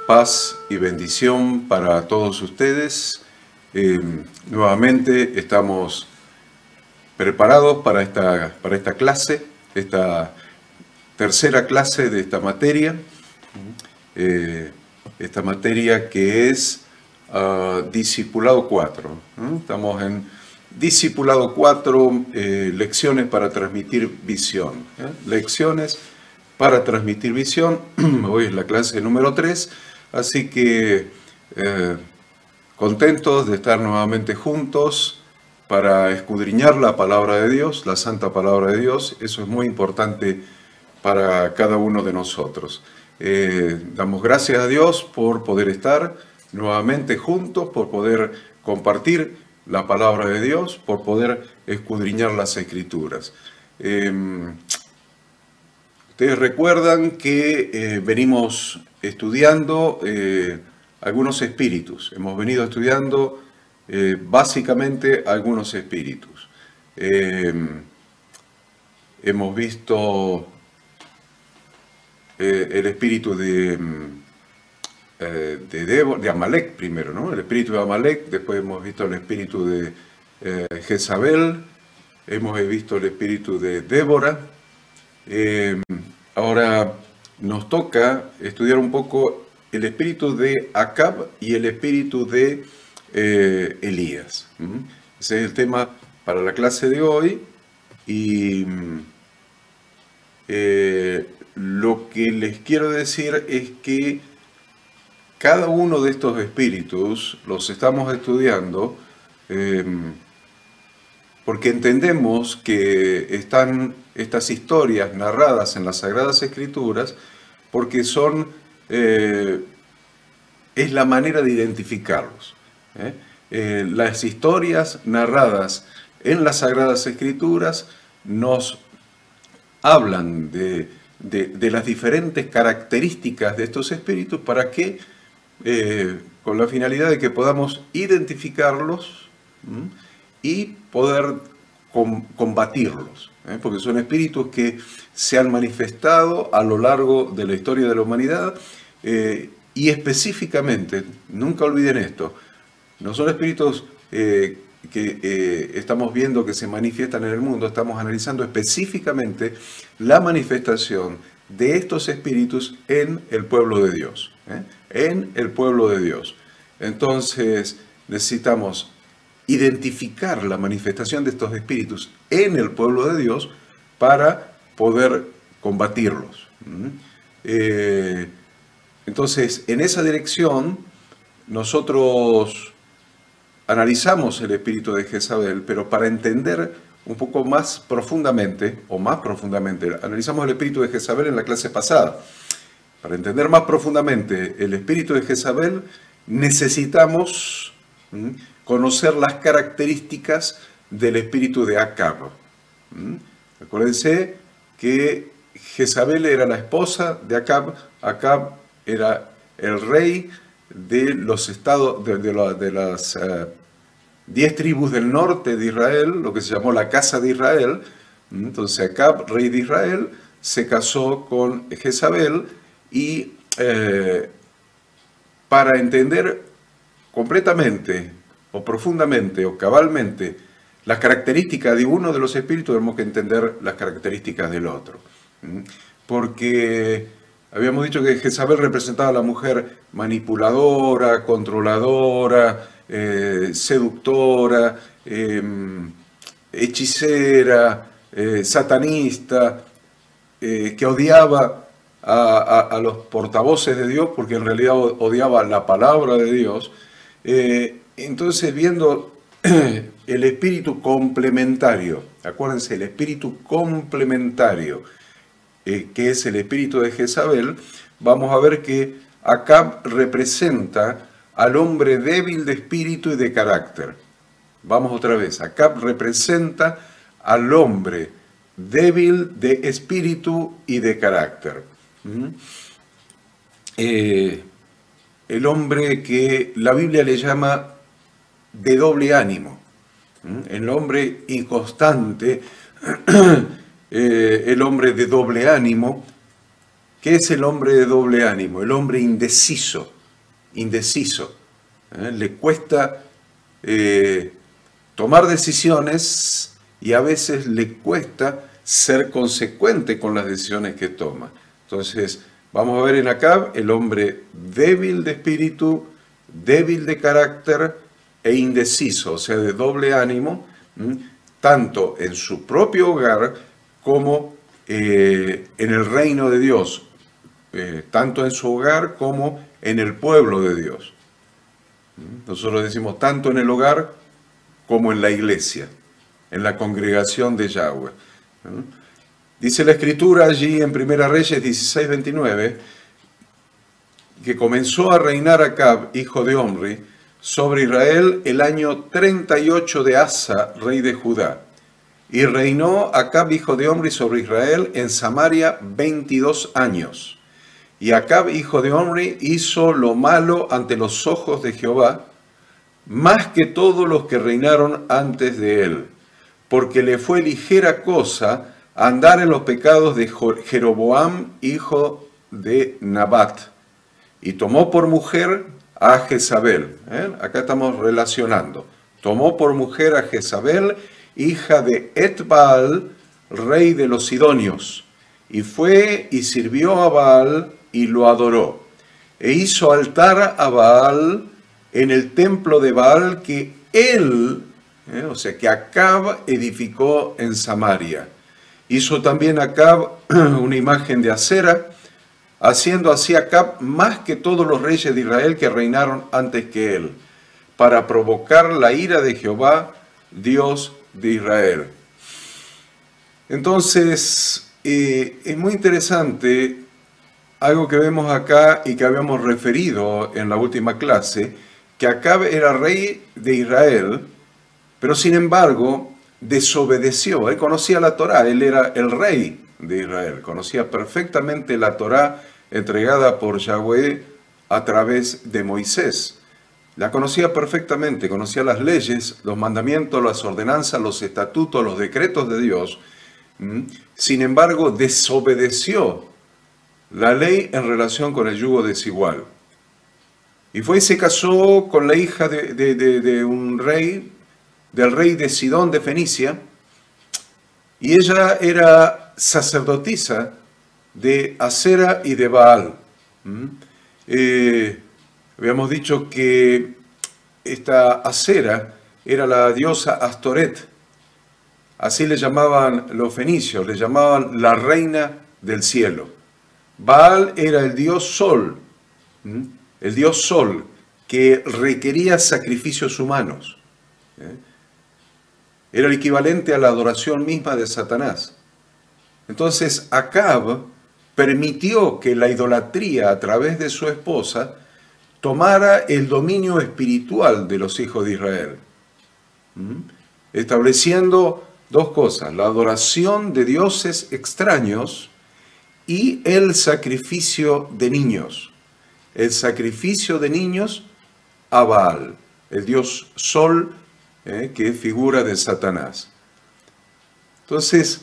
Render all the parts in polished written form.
Paz y bendición para todos ustedes. Nuevamente estamos preparados para esta clase, esta tercera clase de esta materia. Esta materia que es Discipulado 4. Estamos en Discipulado 4, lecciones para transmitir visión. Lecciones para transmitir visión. Hoy es la clase número 3, así que contentos de estar nuevamente juntos para escudriñar la palabra de Dios, la santa palabra de Dios. Eso es muy importante para cada uno de nosotros. Damos gracias a Dios por poder estar nuevamente juntos, por poder compartir la palabra de Dios, por poder escudriñar las Escrituras. Ustedes recuerdan que venimos estudiando algunos espíritus. Hemos venido estudiando básicamente algunos espíritus. Hemos visto el espíritu de Amalek primero, ¿no? El espíritu de Amalek, después hemos visto el espíritu de Jezabel, hemos visto el espíritu de Débora. Ahora nos toca estudiar un poco el espíritu de Acab y el espíritu de Elías. Ese es el tema para la clase de hoy. Y lo que les quiero decir es que cada uno de estos espíritus los estamos estudiando porque entendemos que están estas historias narradas en las Sagradas Escrituras, porque es la manera de identificarlos. Las historias narradas en las Sagradas Escrituras nos hablan de las diferentes características de estos espíritus para que, con la finalidad de que podamos identificarlos y poder combatirlos, porque son espíritus que se han manifestado a lo largo de la historia de la humanidad y específicamente, nunca olviden esto, no son espíritus que estamos viendo que se manifiestan en el mundo, estamos analizando específicamente la manifestación de estos espíritus en el pueblo de Dios, en el pueblo de Dios. Entonces necesitamos identificar la manifestación de estos espíritus en el pueblo de Dios para poder combatirlos. Entonces, en esa dirección, nosotros analizamos el espíritu de Jezabel, pero para entender un poco más profundamente, analizamos el espíritu de Jezabel en la clase pasada. Para entender más profundamente el espíritu de Jezabel, necesitamos conocer las características del espíritu de Acab. Acuérdense que Jezabel era la esposa de Acab. Acab era el rey de los estados, de las 10 tribus del norte de Israel, lo que se llamó la casa de Israel. Entonces Acab, rey de Israel, se casó con Jezabel y para entender completamente o profundamente o cabalmente las características de uno de los espíritus, tenemos que entender las características del otro. Porque habíamos dicho que Jezabel representaba a la mujer manipuladora, controladora, seductora, hechicera, satanista, que odiaba a los portavoces de Dios, porque en realidad odiaba la palabra de Dios. Entonces, viendo el espíritu complementario, acuérdense, el espíritu complementario, que es el espíritu de Jezabel, vamos a ver que Acab representa al hombre débil de espíritu y de carácter. Vamos otra vez, Acab representa al hombre débil de espíritu y de carácter. El hombre que la Biblia le llama de doble ánimo, el hombre inconstante, el hombre de doble ánimo. ¿Qué es el hombre de doble ánimo? El hombre indeciso. indeciso. Le cuesta tomar decisiones y a veces le cuesta ser consecuente con las decisiones que toma. Entonces, vamos a ver en Acab el hombre débil de espíritu, débil de carácter e indeciso, o sea, de doble ánimo, tanto en su propio hogar como en el reino de Dios, tanto en su hogar como en el pueblo de Dios. Nosotros decimos tanto en el hogar como en la iglesia, en la congregación de Yahweh. Dice la Escritura allí en 1 Reyes 16:29, que comenzó a reinar Acab, hijo de Omri, sobre Israel el año 38 de Asa, rey de Judá. Y reinó Acab, hijo de Omri, sobre Israel en Samaria 22 años. Y Acab, hijo de Omri, hizo lo malo ante los ojos de Jehová, más que todos los que reinaron antes de él, porque le fue ligera cosa andar en los pecados de Jeroboam, hijo de Nabat, y tomó por mujer a Jezabel. Acá estamos relacionando. Tomó por mujer a Jezabel, hija de Etbaal, rey de los Sidonios, y fue y sirvió a Baal y lo adoró, e hizo altar a Baal en el templo de Baal que él, o sea, que Acab edificó en Samaria. Hizo también Acab una imagen de Acera, haciendo así Acab más que todos los reyes de Israel que reinaron antes que él, para provocar la ira de Jehová, Dios de Israel. Entonces, es muy interesante algo que vemos acá y que habíamos referido en la última clase, que Acab era rey de Israel, pero sin embargo desobedeció. Él conocía la Torá, él era el rey de Israel, conocía perfectamente la Torá entregada por Yahweh a través de Moisés. La conocía perfectamente, conocía las leyes, los mandamientos, las ordenanzas, los estatutos, los decretos de Dios. Sin embargo, desobedeció la ley en relación con el yugo desigual. Y fue y se casó con la hija de un rey, del rey de Sidón de Fenicia, y ella era sacerdotisa de Acera y de Baal. Habíamos dicho que esta Acera era la diosa Astoret, así le llamaban los fenicios, le llamaban la reina del cielo. Baal era el dios sol, que requería sacrificios humanos. Era el equivalente a la adoración misma de Satanás. Entonces Acab permitió que la idolatría a través de su esposa tomara el dominio espiritual de los hijos de Israel, estableciendo dos cosas: la adoración de dioses extraños y el sacrificio de niños. El sacrificio de niños a Baal, el dios Sol, que es figura de Satanás. Entonces,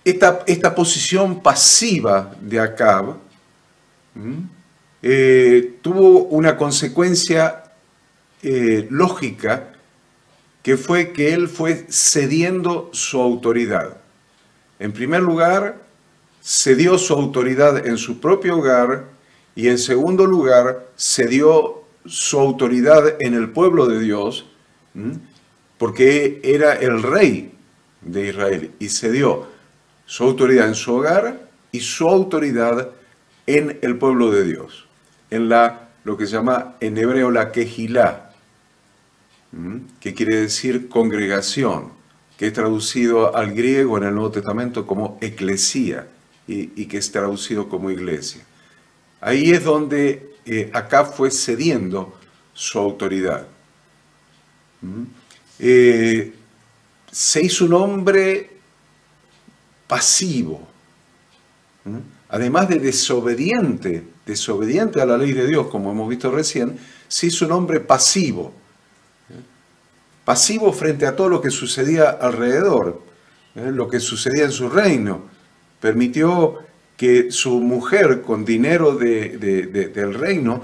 esta posición pasiva de Acab tuvo una consecuencia lógica, que fue que él fue cediendo su autoridad. En primer lugar, cedió su autoridad en su propio hogar, y en segundo lugar, cedió su autoridad en el pueblo de Dios, porque era el rey de Israel, y cedió su autoridad en su hogar y su autoridad en el pueblo de Dios, en lo que se llama en hebreo la Kehilá, que quiere decir congregación, que es traducido al griego en el Nuevo Testamento como eclesía, y que es traducido como iglesia. Ahí es donde Acab fue cediendo su autoridad. Se hizo un hombre pasivo, además de desobediente a la ley de Dios, como hemos visto recién. Se hizo un hombre pasivo frente a todo lo que sucedía alrededor, lo que sucedía en su reino. Permitió que su mujer con dinero del reino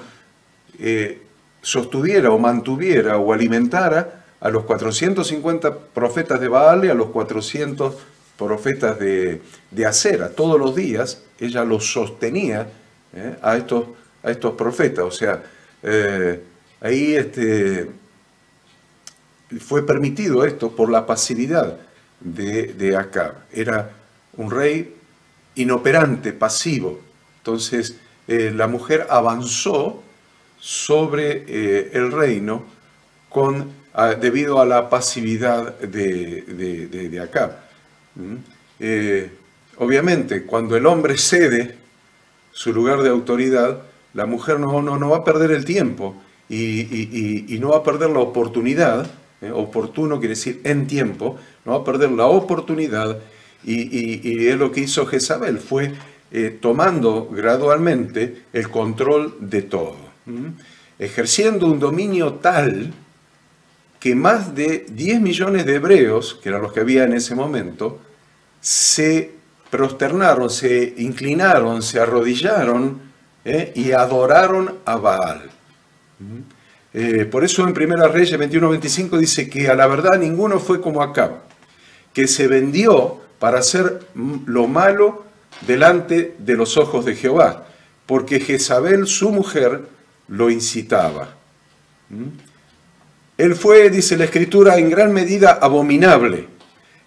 sostuviera o mantuviera o alimentara a los 450 profetas de Baal y a los 400 profetas de Acera. Todos los días ella los sostenía a estos profetas. O sea, ahí fue permitido esto por la pasividad de Acab. Era un rey inoperante, pasivo. Entonces la mujer avanzó sobre el reino debido a la pasividad de Acab. Obviamente, cuando el hombre cede su lugar de autoridad, la mujer no va a perder el tiempo y no va a perder la oportunidad. Oportuno quiere decir en tiempo, no va a perder la oportunidad, y es lo que hizo Jezabel, fue tomando gradualmente el control de todo, ejerciendo un dominio tal que más de 10 millones de hebreos, que eran los que había en ese momento, se prosternaron, se inclinaron, se arrodillaron y adoraron a Baal. Por eso en Primera Reyes 21-25 dice que a la verdad ninguno fue como Acab, que se vendió para hacer lo malo delante de los ojos de Jehová, porque Jezabel, su mujer, lo incitaba. Él fue, dice la Escritura, en gran medida abominable,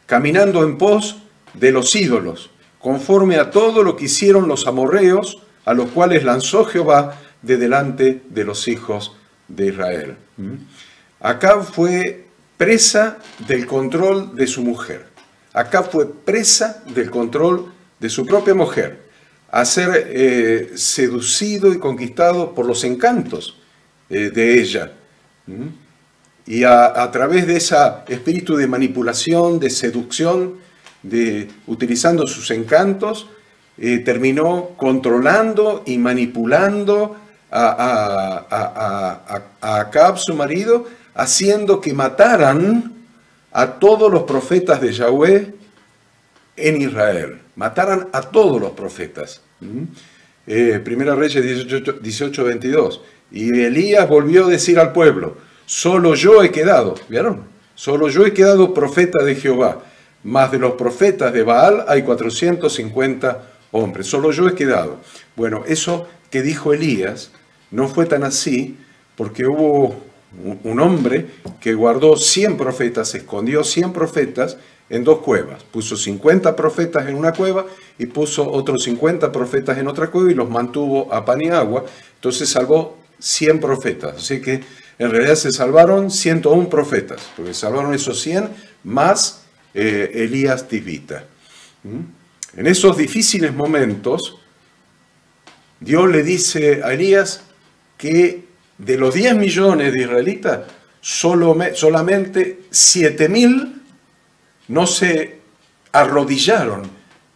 caminando en pos de los ídolos, conforme a todo lo que hicieron los amorreos, a los cuales lanzó Jehová de delante de los hijos de Israel. Acab fue presa del control de su mujer. Acab fue presa del control de su propia mujer, a ser seducido y conquistado por los encantos de ella. Y a través de ese espíritu de manipulación, de seducción, utilizando sus encantos, terminó controlando y manipulando a Acab, su marido, haciendo que mataran a todos los profetas de Yahweh en Israel. Mataran a todos los profetas. Primera Reyes 18-22. Y Elías volvió a decir al pueblo: solo yo he quedado, ¿vieron? Solo yo he quedado profeta de Jehová, mas de los profetas de Baal hay 450 hombres, solo yo he quedado. Bueno, eso que dijo Elías no fue tan así, porque hubo un hombre que guardó 100 profetas, escondió 100 profetas en 2 cuevas. Puso 50 profetas en una cueva y puso otros 50 profetas en otra cueva y los mantuvo a pan y agua. Entonces salvó 100 profetas. Así que en realidad se salvaron 101 profetas, porque salvaron esos 100 más Elías Tisbita. En esos difíciles momentos, Dios le dice a Elías que de los 10 millones de israelitas, solamente 7.000 no se arrodillaron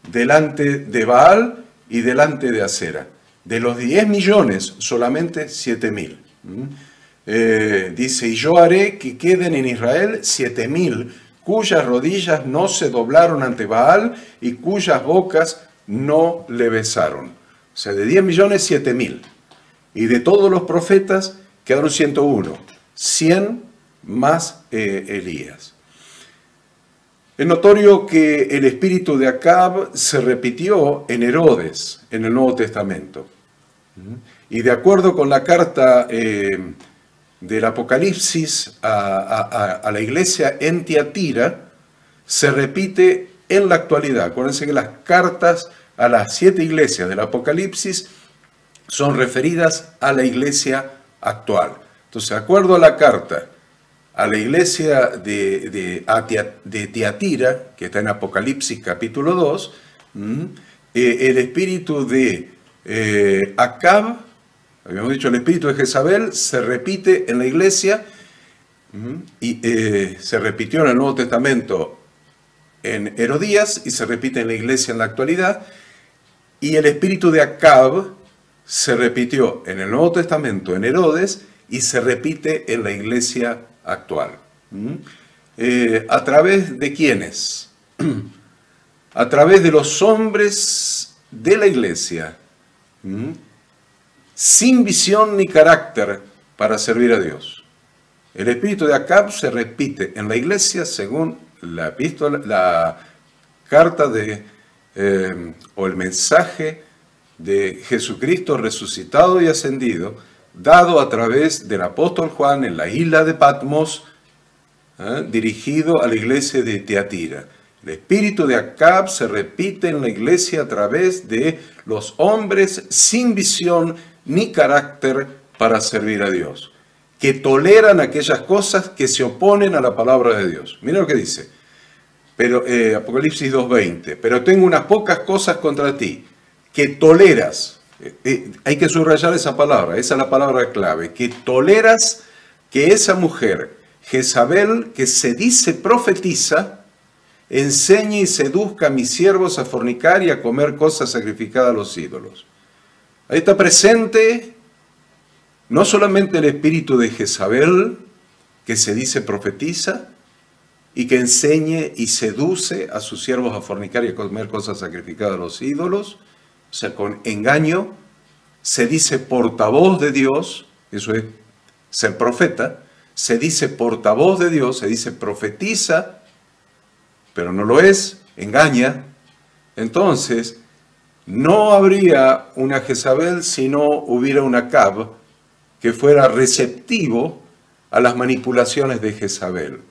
delante de Baal y delante de Acera. De los 10 millones, solamente 7.000. Dice: y yo haré que queden en Israel 7.000 cuyas rodillas no se doblaron ante Baal y cuyas bocas no le besaron. O sea, de 10 millones, 7.000. Y de todos los profetas quedaron 101. 100 más Elías. Es notorio que el espíritu de Acab se repitió en Herodes, en el Nuevo Testamento. Y de acuerdo con la carta del Apocalipsis a la iglesia en Tiatira, se repite en la actualidad. Acuérdense que las cartas a las 7 iglesias del Apocalipsis son referidas a la iglesia actual. Entonces, de acuerdo a la carta a la iglesia de Tiatira, que está en Apocalipsis capítulo 2, el espíritu de Acab, habíamos dicho el espíritu de Jezabel, se repite en la iglesia y se repitió en el Nuevo Testamento en Herodías y se repite en la iglesia en la actualidad. Y el espíritu de Acab se repitió en el Nuevo Testamento en Herodes y se repite en la iglesia actual. ¿A través de quiénes? A través de los hombres de la iglesia, sin visión ni carácter para servir a Dios. El espíritu de Acab se repite en la iglesia según la carta o el mensaje de Jesucristo resucitado y ascendido, dado a través del apóstol Juan en la isla de Patmos, dirigido a la iglesia de Tiatira. El espíritu de Acab se repite en la iglesia a través de los hombres sin visión ni carácter para servir a Dios, que toleran aquellas cosas que se oponen a la palabra de Dios. Mira lo que dice, Apocalipsis 2:20, pero tengo unas pocas cosas contra ti, que toleras, hay que subrayar esa palabra, esa es la palabra clave, que toleras que esa mujer, Jezabel, que se dice profetiza, enseñe y seduzca a mis siervos a fornicar y a comer cosas sacrificadas a los ídolos. Ahí está presente no solamente el espíritu de Jezabel, que se dice profetiza, y que enseñe y seduce a sus siervos a fornicar y a comer cosas sacrificadas a los ídolos, o sea, con engaño, se dice portavoz de Dios, eso es ser profeta, se dice portavoz de Dios, se dice profetiza, pero no lo es, engaña. Entonces, no habría una Jezabel si no hubiera un Acab que fuera receptivo a las manipulaciones de Jezabel.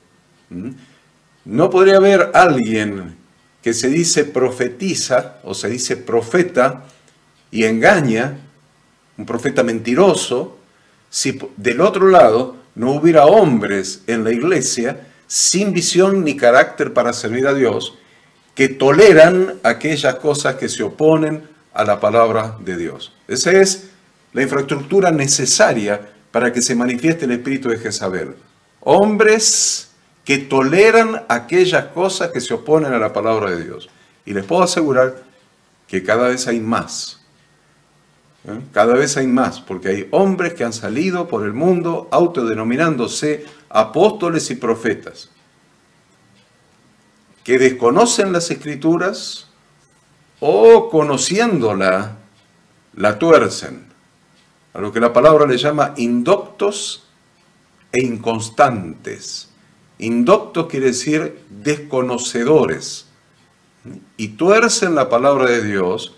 No podría haber alguien que se dice profetiza o se dice profeta y engaña, un profeta mentiroso, si del otro lado no hubiera hombres en la iglesia sin visión ni carácter para servir a Dios, que toleran aquellas cosas que se oponen a la palabra de Dios. Esa es la infraestructura necesaria para que se manifieste el espíritu de Jezabel. Hombres que toleran aquellas cosas que se oponen a la palabra de Dios. Y les puedo asegurar que cada vez hay más. Cada vez hay más, porque hay hombres que han salido por el mundo autodenominándose apóstoles y profetas, que desconocen las Escrituras o conociéndola, la tuercen, a lo que la palabra le llama indoctos e inconstantes. Indoctos quiere decir desconocedores, y tuercen la palabra de Dios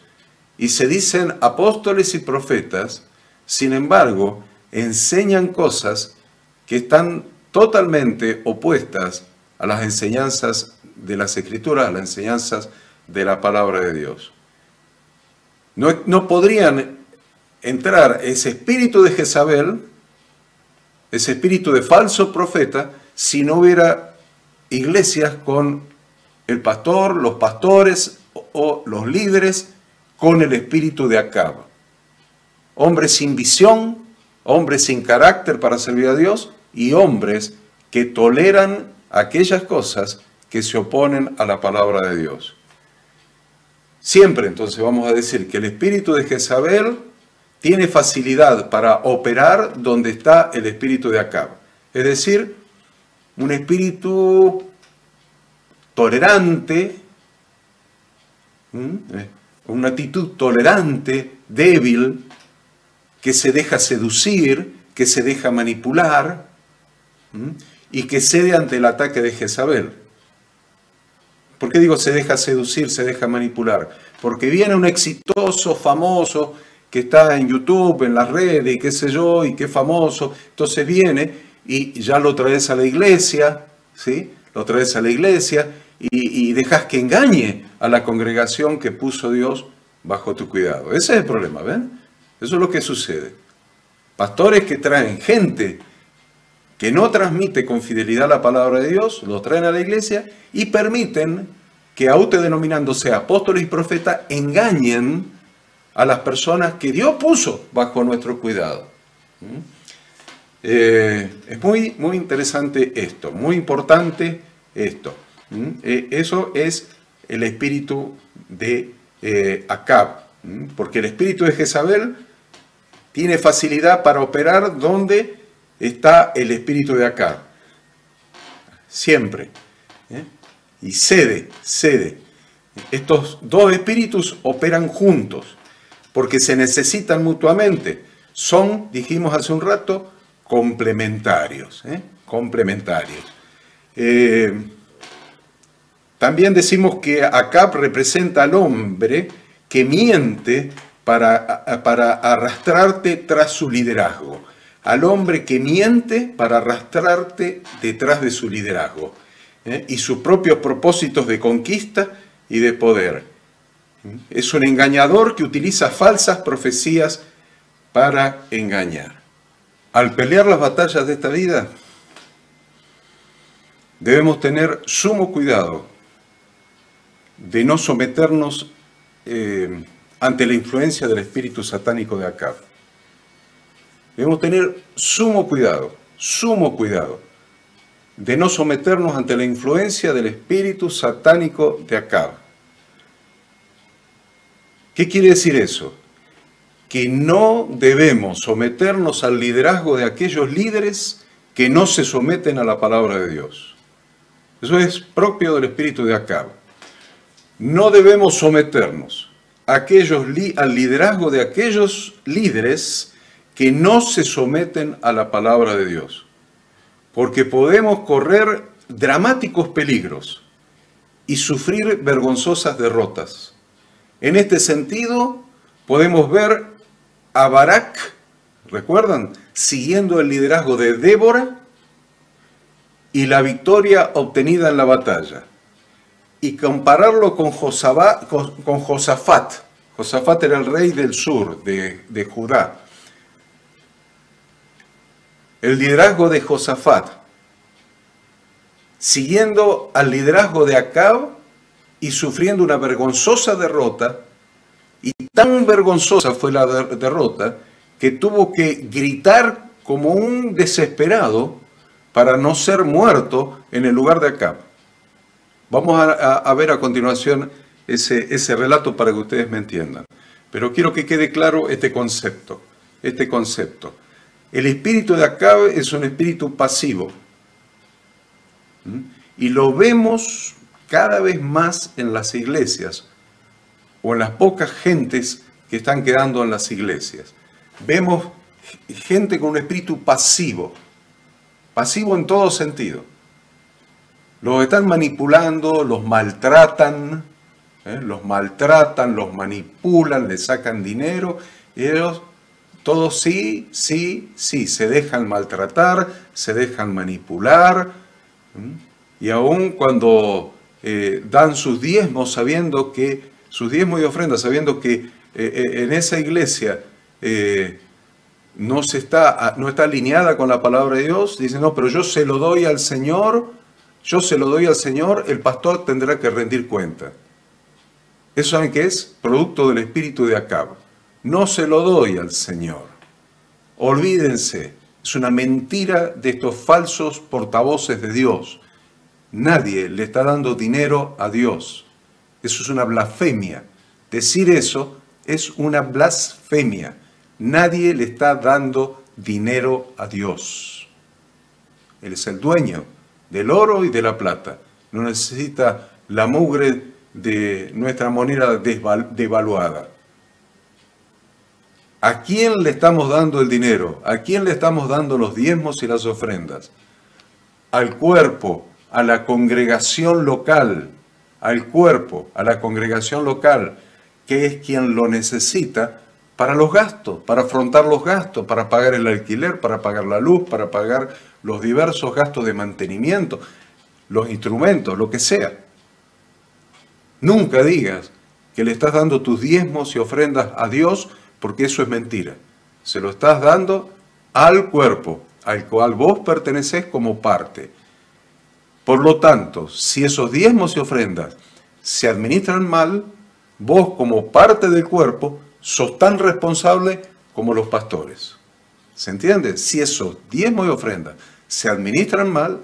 y se dicen apóstoles y profetas, sin embargo, enseñan cosas que están totalmente opuestas a las enseñanzas de las Escrituras, a las enseñanzas de la palabra de Dios. No podrían entrar ese espíritu de Jezabel, ese espíritu de falso profeta, si no hubiera iglesias con el pastor, los pastores o los líderes con el espíritu de Acab. Hombres sin visión, hombres sin carácter para servir a Dios y hombres que toleran aquellas cosas que se oponen a la palabra de Dios. Siempre entonces vamos a decir que el espíritu de Jezabel tiene facilidad para operar donde está el espíritu de Acab. Es decir, un espíritu tolerante, una actitud tolerante, débil, que se deja seducir, que se deja manipular y que cede ante el ataque de Jezabel. ¿Por qué digo se deja seducir, se deja manipular? Porque viene un exitoso, famoso, que está en YouTube, en las redes, y qué sé yo, y qué famoso. Entonces viene y ya lo traes a la iglesia, ¿sí? Lo traes a la iglesia y dejas que engañe a la congregación que puso Dios bajo tu cuidado. Ese es el problema, ¿ven? Eso es lo que sucede. Pastores que traen gente que no transmite con fidelidad la palabra de Dios, lo traen a la iglesia y permiten que, autodenominándose apóstoles y profetas, engañen a las personas que Dios puso bajo nuestro cuidado. Es muy interesante esto, muy importante esto. Eso es el espíritu de Acab, porque el espíritu de Jezabel tiene facilidad para operar donde está el espíritu de Acab. Siempre. Y cede. Estos dos espíritus operan juntos, porque se necesitan mutuamente. Son, dijimos hace un rato, complementarios. Complementarios. También decimos que Acab representa al hombre que miente para arrastrarte tras su liderazgo. Al hombre que miente para arrastrarte detrás de su liderazgo. Y sus propios propósitos de conquista y de poder. Es un engañador que utiliza falsas profecías para engañar. Al pelear las batallas de esta vida, debemos tener sumo cuidado de no someternos ante la influencia del espíritu satánico de Acab. Debemos tener sumo cuidado de no someternos ante la influencia del espíritu satánico de Acab. ¿Qué quiere decir eso? Que no debemos someternos al liderazgo de aquellos líderes que no se someten a la palabra de Dios. Eso es propio del espíritu de Acab. No debemos someternos al liderazgo de aquellos líderes que no se someten a la palabra de Dios. Porque podemos correr dramáticos peligros y sufrir vergonzosas derrotas. En este sentido, podemos ver a Barak, ¿recuerdan? Siguiendo el liderazgo de Débora y la victoria obtenida en la batalla. Y compararlo con Josafat. Josafat era el rey del sur de Judá. El liderazgo de Josafat, siguiendo al liderazgo de Acab y sufriendo una vergonzosa derrota, y tan vergonzosa fue la derrota que tuvo que gritar como un desesperado para no ser muerto en el lugar de Acab. Vamos a ver a continuación ese relato para que ustedes me entiendan. Pero quiero que quede claro este concepto. El espíritu de Acab es un espíritu pasivo. Y lo vemos cada vez más en las iglesias, o en las pocas gentes que están quedando en las iglesias. Vemos gente con un espíritu pasivo en todo sentido. Los están manipulando, los maltratan, los manipulan, les sacan dinero, y ellos todos sí, se dejan maltratar, se dejan manipular, y aun cuando dan sus diezmos y ofrendas, sabiendo que en esa iglesia no está alineada con la palabra de Dios, dicen, no, pero yo se lo doy al Señor, el pastor tendrá que rendir cuenta. ¿Eso saben qué es? Producto del espíritu de Acab. No se lo doy al Señor. Olvídense, es una mentira de estos falsos portavoces de Dios. Nadie le está dando dinero a Dios. Eso es una blasfemia. Decir eso es una blasfemia. Nadie le está dando dinero a Dios. Él es el dueño del oro y de la plata. No necesita la mugre de nuestra moneda devaluada. ¿A quién le estamos dando el dinero? ¿A quién le estamos dando los diezmos y las ofrendas? Al cuerpo, a la congregación local, que es quien lo necesita para los gastos, para afrontar los gastos, para pagar el alquiler, para pagar la luz, para pagar los diversos gastos de mantenimiento, los instrumentos, lo que sea. Nunca digas que le estás dando tus diezmos y ofrendas a Dios, porque eso es mentira. Se lo estás dando al cuerpo, al cual vos pertenecés como parte. Por lo tanto, si esos diezmos y ofrendas se administran mal, vos como parte del cuerpo sos tan responsable como los pastores. ¿Se entiende? Si esos diezmos y ofrendas se administran mal,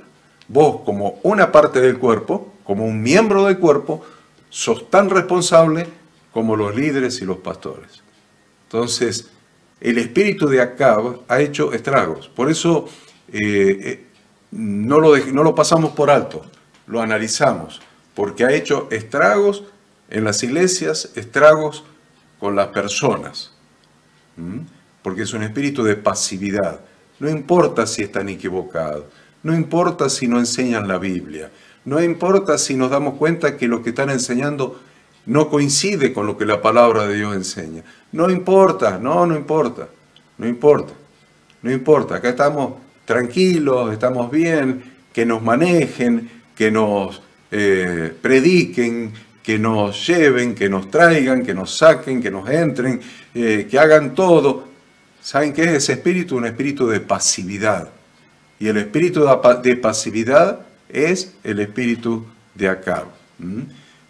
vos como una parte del cuerpo, como un miembro del cuerpo, sos tan responsable como los líderes y los pastores. Entonces, el espíritu de Acab ha hecho estragos. Por eso no lo pasamos por alto, lo analizamos, porque ha hecho estragos en las iglesias, estragos con las personas. Porque es un espíritu de pasividad. No importa si están equivocados, no importa si no enseñan la Biblia, no importa si nos damos cuenta que lo que están enseñando no coincide con lo que la palabra de Dios enseña. No importa, no importa, no importa, no importa. Acá estamos tranquilos, estamos bien, que nos manejen, que nos prediquen, que nos lleven, que nos traigan, que nos saquen, que nos entren, que hagan todo. ¿Saben qué es ese espíritu? Un espíritu de pasividad. Y el espíritu de pasividad es el espíritu de Acab.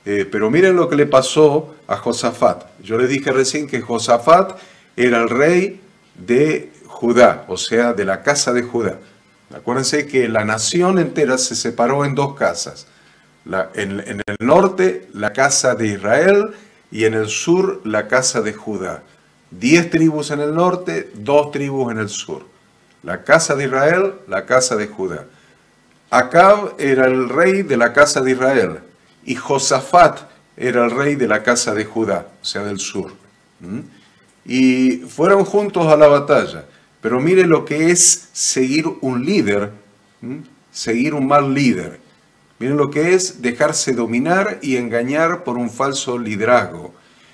Pero miren lo que le pasó a Josafat. Yo les dije recién que Josafat era el rey de Judá, o sea, de la casa de Judá. Acuérdense que la nación entera se separó en dos casas. En el norte, la casa de Israel, y en el sur, la casa de Judá. 10 tribus en el norte, 2 tribus en el sur. La casa de Israel, la casa de Judá. Acab era el rey de la casa de Israel, y Josafat era el rey de la casa de Judá, o sea, del sur. Y fueron juntos a la batalla. Pero mire lo que es seguir un líder, seguir un mal líder. Miren lo que es dejarse dominar y engañar por un falso liderazgo.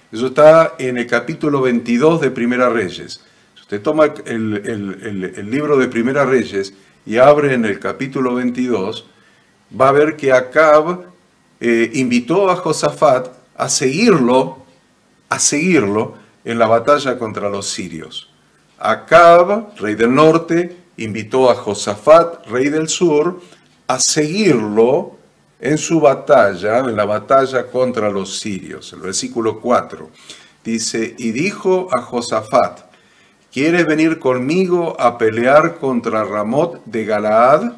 Eso está en el capítulo 22 de Primera Reyes. Si usted toma el libro de Primera Reyes y abre en el capítulo 22, va a ver que Acab invitó a Josafat a seguirlo en la batalla contra los sirios. Acab, rey del norte, invitó a Josafat, rey del sur, a seguirlo en su batalla, en la batalla contra los sirios. El versículo 4 dice, y dijo a Josafat, ¿quieres venir conmigo a pelear contra Ramot de Galaad?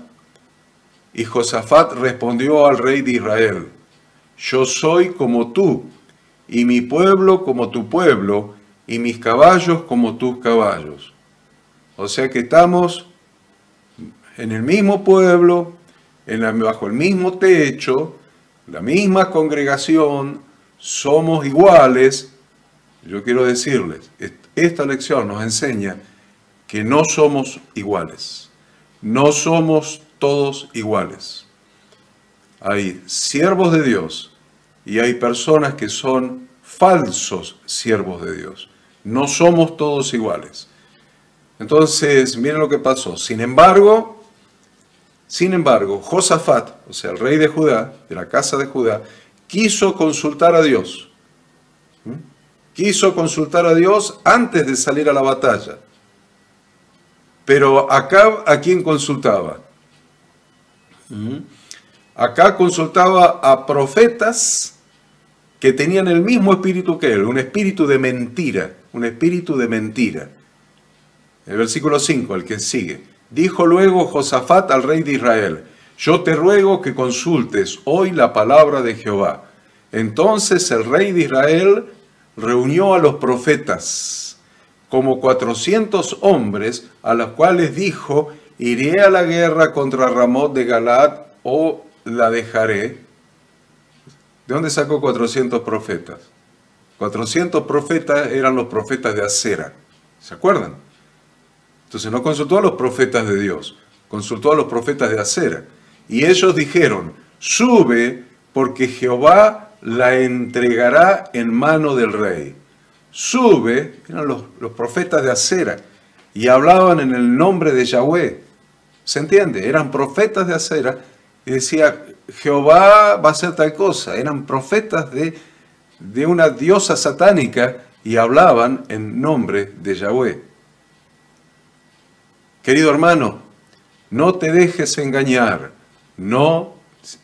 Y Josafat respondió al rey de Israel, yo soy como tú, y mi pueblo como tu pueblo, y mis caballos como tus caballos. O sea que estamos en el mismo pueblo, bajo el mismo techo, la misma congregación, somos iguales. Yo quiero decirles, esta lección nos enseña que no somos iguales. No somos todos iguales. Hay siervos de Dios y hay personas que son falsos siervos de Dios. No somos todos iguales. Entonces, miren lo que pasó. Sin embargo, Josafat, o sea, el rey de Judá, de la casa de Judá, quiso consultar a Dios. Quiso consultar a Dios antes de salir a la batalla. Pero Acab, ¿a quién consultaba? Acá consultaba a profetas que tenían el mismo espíritu que él, un espíritu de mentira, un espíritu de mentira. El versículo 5, el que sigue. Dijo luego Josafat al rey de Israel, yo te ruego que consultes hoy la palabra de Jehová. Entonces el rey de Israel reunió a los profetas, como 400 hombres, a los cuales dijo, iré a la guerra contra Ramot de Galaad o la dejaré. ¿De dónde sacó 400 profetas? 400 profetas eran los profetas de Acera. ¿Se acuerdan? Entonces no consultó a los profetas de Dios, consultó a los profetas de Acera. Y ellos dijeron, sube porque Jehová la entregará en mano del rey. Sube, eran los profetas de Acera, y hablaban en el nombre de Yahweh. ¿Se entiende? Eran profetas de Acera y decía, Jehová va a hacer tal cosa. Eran profetas de una diosa satánica y hablaban en nombre de Yahweh. Querido hermano, no te dejes engañar. No,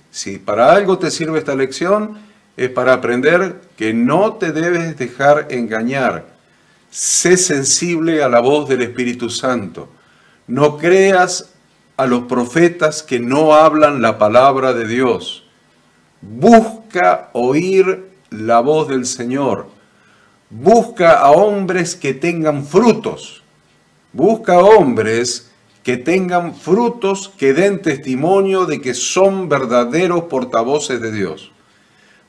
si para algo te sirve esta lección, es para aprender que no te debes dejar engañar. Sé sensible a la voz del Espíritu Santo. No creas a los profetas que no hablan la palabra de Dios. Busca oír la voz del Señor. Busca a hombres que tengan frutos. Busca a hombres que tengan frutos que den testimonio de que son verdaderos portavoces de Dios.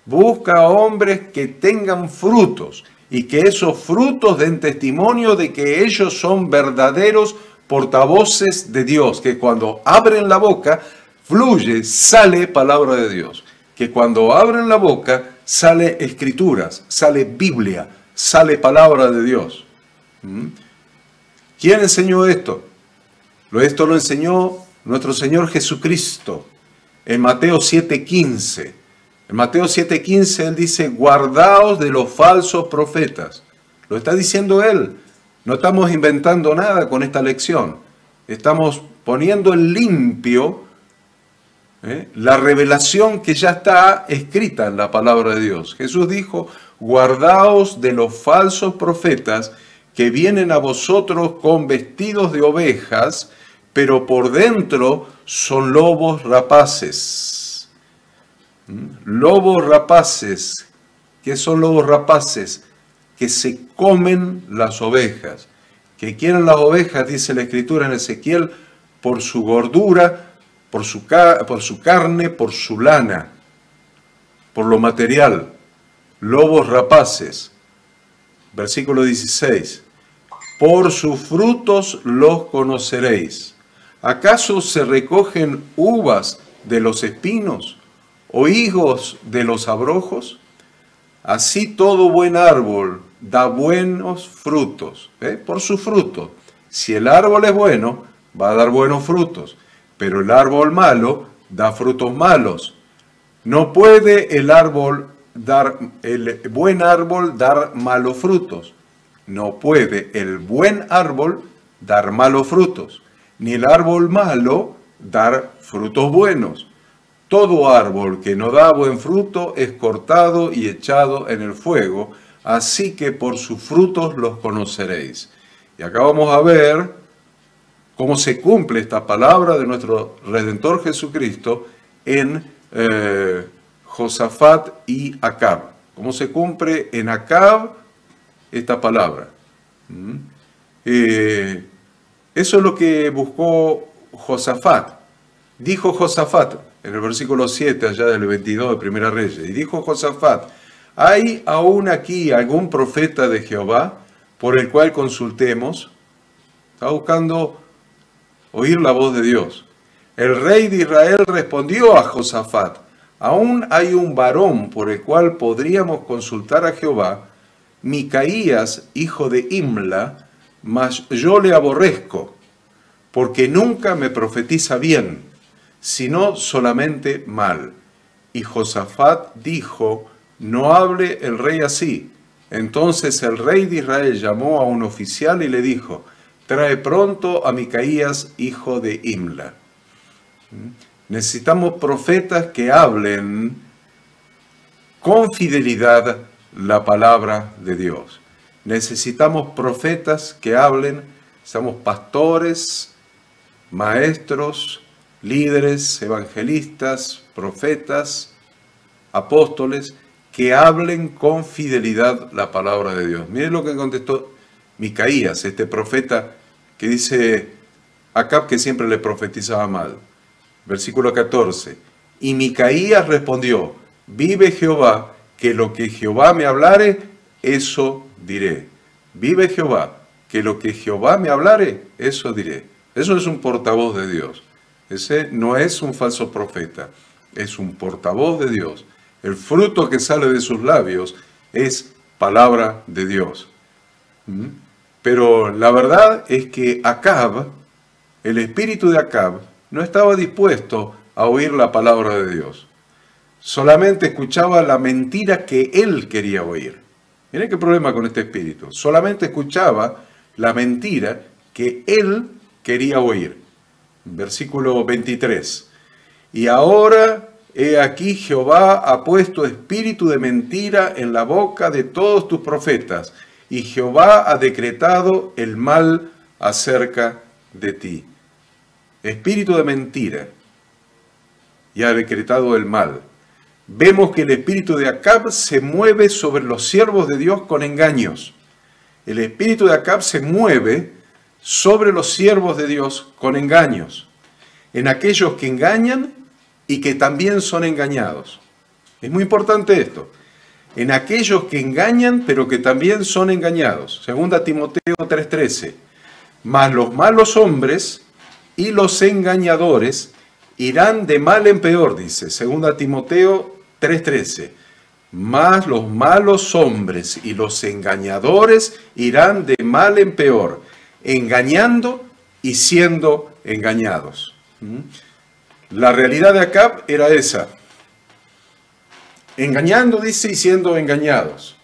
busca hombres que tengan frutos y que esos frutos den testimonio de que ellos son verdaderos portavoces de Dios, que cuando abren la boca, fluye, sale palabra de Dios, que cuando abren la boca, sale escrituras, sale Biblia, sale palabra de Dios. ¿Quién enseñó esto? Esto lo enseñó nuestro Señor Jesucristo en Mateo 7:15. En Mateo 7:15 Él dice, guardaos de los falsos profetas. Lo está diciendo Él. No estamos inventando nada con esta lección. Estamos poniendo en limpio la revelación que ya está escrita en la palabra de Dios. Jesús dijo, guardaos de los falsos profetas que vienen a vosotros con vestidos de ovejas, pero por dentro son lobos rapaces. Lobos rapaces. ¿Qué son lobos rapaces? Que se comen las ovejas. Que quieren las ovejas, dice la Escritura en Ezequiel, por su gordura, por su carne, por su lana, por lo material. Lobos rapaces. Versículo 16. Por sus frutos los conoceréis. ¿Acaso se recogen uvas de los espinos o higos de los abrojos? Así todo buen árbol da buenos frutos, por sus frutos. Si el árbol es bueno, va a dar buenos frutos, pero el árbol malo da frutos malos. No puede el buen árbol dar malos frutos. No puede el buen árbol dar malos frutos, ni el árbol malo dar frutos buenos. Todo árbol que no da buen fruto es cortado y echado en el fuego, así que por sus frutos los conoceréis. Y acá vamos a ver cómo se cumple esta palabra de nuestro Redentor Jesucristo en Josafat y Acab. Cómo se cumple en Acab esta palabra. Eso es lo que buscó Josafat. Dijo Josafat en el versículo 7 allá del 22 de Primera Reyes. Y dijo Josafat, ¿hay aún aquí algún profeta de Jehová por el cual consultemos? Está buscando oír la voz de Dios. El rey de Israel respondió a Josafat, aún hay un varón por el cual podríamos consultar a Jehová, Micaías, hijo de Imla, mas yo le aborrezco, porque nunca me profetiza bien, sino solamente mal. Y Josafat dijo, no hable el rey así. Entonces el rey de Israel llamó a un oficial y le dijo, trae pronto a Micaías, hijo de Imla. Necesitamos profetas que hablen con fidelidad la palabra de Dios. Necesitamos profetas que hablen, somos pastores, maestros, líderes, evangelistas, profetas, apóstoles, que hablen con fidelidad la palabra de Dios. Miren lo que contestó Micaías, este profeta que dice Acab que siempre le profetizaba mal. Versículo 14. Y Micaías respondió, vive Jehová, que lo que Jehová me hablare, eso diré. Vive Jehová, que lo que Jehová me hablare, eso diré. Eso es un portavoz de Dios. Ese no es un falso profeta, es un portavoz de Dios. El fruto que sale de sus labios es palabra de Dios. Pero la verdad es que Acab, el espíritu de Acab, no estaba dispuesto a oír la palabra de Dios. Solamente escuchaba la mentira que él quería oír. Miren qué problema con este espíritu. Solamente escuchaba la mentira que él quería oír. Versículo 23. Y ahora, he aquí Jehová ha puesto espíritu de mentira en la boca de todos tus profetas, y Jehová ha decretado el mal acerca de ti. Espíritu de mentira, y ha decretado el mal. Vemos que el espíritu de Acab se mueve sobre los siervos de Dios con engaños. El espíritu de Acab se mueve sobre los siervos de Dios con engaños, en aquellos que engañan y que también son engañados. Es muy importante esto. En aquellos que engañan, pero que también son engañados. Segunda Timoteo 3:13. Mas los malos hombres y los engañadores irán de mal en peor, dice. Segunda Timoteo 3:13. Mas los malos hombres y los engañadores irán de mal en peor, engañando y siendo engañados. La realidad de Acab era esa. Engañando, dice, y siendo engañados.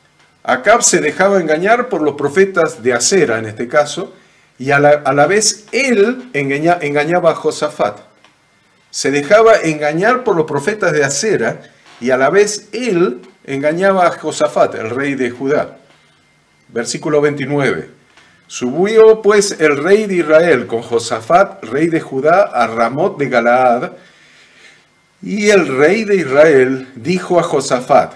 Acab se dejaba engañar por los profetas de Acera, en este caso, y a la vez él engañaba a Josafat. Se dejaba engañar por los profetas de Acera, y a la vez él engañaba a Josafat, el rey de Judá. Versículo 29. Subió pues el rey de Israel con Josafat, rey de Judá, a Ramot de Galaad, y el rey de Israel dijo a Josafat,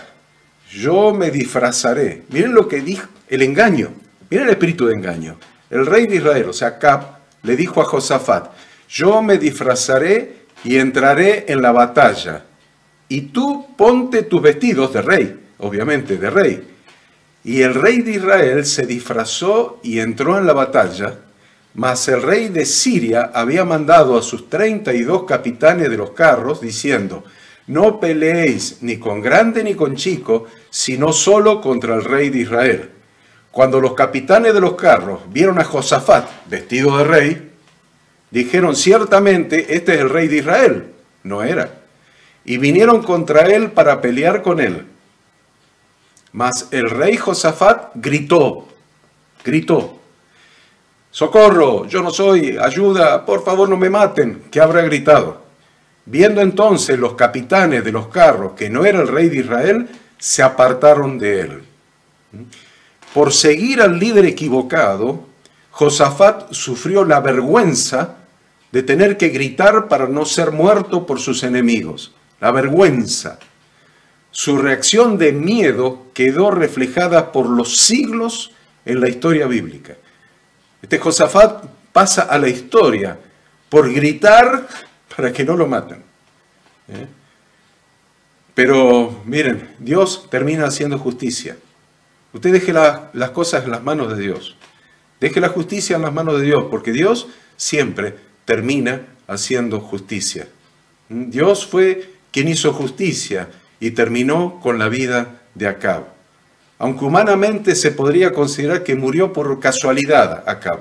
yo me disfrazaré. Miren lo que dijo, el engaño, miren el espíritu de engaño. El rey de Israel, o sea, Acab, le dijo a Josafat, yo me disfrazaré y entraré en la batalla. Y tú ponte tus vestidos de rey, obviamente de rey. Y el rey de Israel se disfrazó y entró en la batalla, mas el rey de Siria había mandado a sus 32 capitanes de los carros, diciendo, no peleéis ni con grande ni con chico, sino solo contra el rey de Israel. Cuando los capitanes de los carros vieron a Josafat vestido de rey, dijeron, ciertamente este es el rey de Israel. No era. Y vinieron contra él para pelear con él. Mas el rey Josafat gritó, socorro, yo no soy, ayuda, por favor no me maten. ¿Qué habrá gritado? Viendo entonces los capitanes de los carros que no era el rey de Israel, se apartaron de él. Por seguir al líder equivocado, Josafat sufrió la vergüenza de tener que gritar para no ser muerto por sus enemigos. La vergüenza. Su reacción de miedo quedó reflejada por los siglos en la historia bíblica. Este Josafat pasa a la historia por gritar para que no lo maten. Pero miren, Dios termina haciendo justicia. Usted deje las cosas en las manos de Dios. Deje la justicia en las manos de Dios, porque Dios siempre termina haciendo justicia. Dios fue quien hizo justicia y terminó con la vida de Acab. Aunque humanamente se podría considerar que murió por casualidad Acab,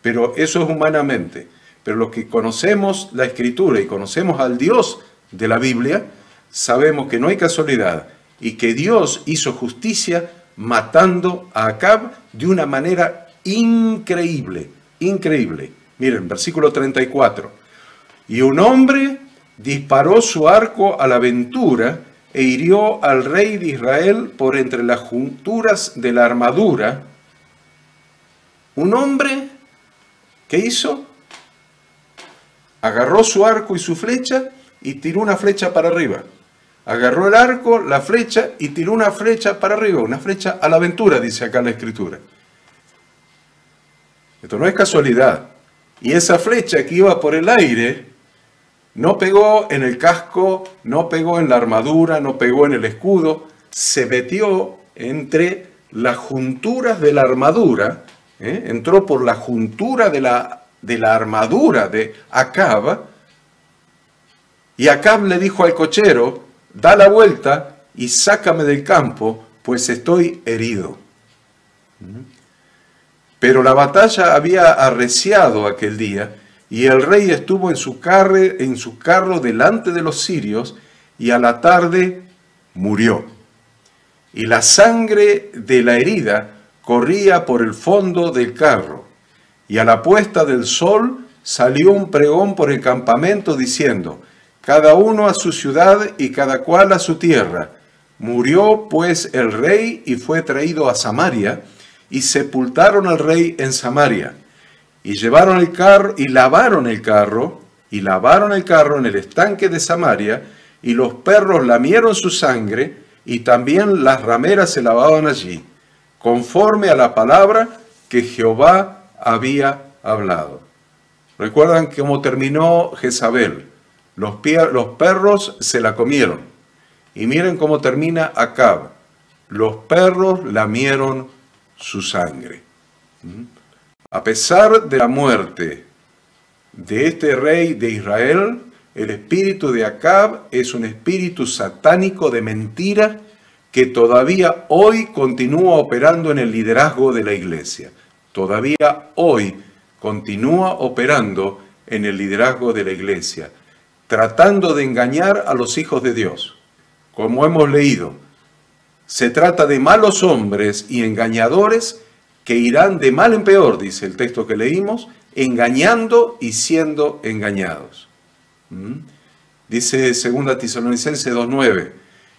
pero eso es humanamente. Pero los que conocemos la Escritura y conocemos al Dios de la Biblia, sabemos que no hay casualidad y que Dios hizo justicia matando a Acab de una manera increíble, increíble. Miren, versículo 34. Y un hombre disparó su arco a la aventura e hirió al rey de Israel por entre las junturas de la armadura. Un hombre, ¿qué hizo? Agarró su arco y su flecha y tiró una flecha para arriba. Agarró el arco, la flecha y tiró una flecha para arriba, una flecha a la aventura, dice acá la Escritura. Esto no es casualidad. Y esa flecha que iba por el aire no pegó en el casco, no pegó en la armadura, no pegó en el escudo, se metió entre las junturas de la armadura, entró por la juntura de la armadura de Acab, y Acab le dijo al cochero, da la vuelta y sácame del campo, pues estoy herido. Pero la batalla había arreciado aquel día, y el rey estuvo en su carro delante de los sirios, y a la tarde murió. Y la sangre de la herida corría por el fondo del carro. Y a la puesta del sol salió un pregón por el campamento diciendo, cada uno a su ciudad y cada cual a su tierra. Murió pues el rey y fue traído a Samaria, y sepultaron al rey en Samaria. Y llevaron el carro, y lavaron el carro en el estanque de Samaria, y los perros lamieron su sangre, y también las rameras se lavaban allí, conforme a la palabra que Jehová había hablado. ¿Recuerdan cómo terminó Jezabel? Los perros se la comieron, Y miren cómo termina Acab. Los perros lamieron su sangre. A pesar de la muerte de este rey de Israel, el espíritu de Acab es un espíritu satánico de mentira que todavía hoy continúa operando en el liderazgo de la iglesia. Todavía hoy continúa operando en el liderazgo de la iglesia, tratando de engañar a los hijos de Dios. Como hemos leído, se trata de malos hombres y engañadores que irán de mal en peor, dice el texto que leímos, engañando y siendo engañados. Dice 2 Tesalonicenses 2:9,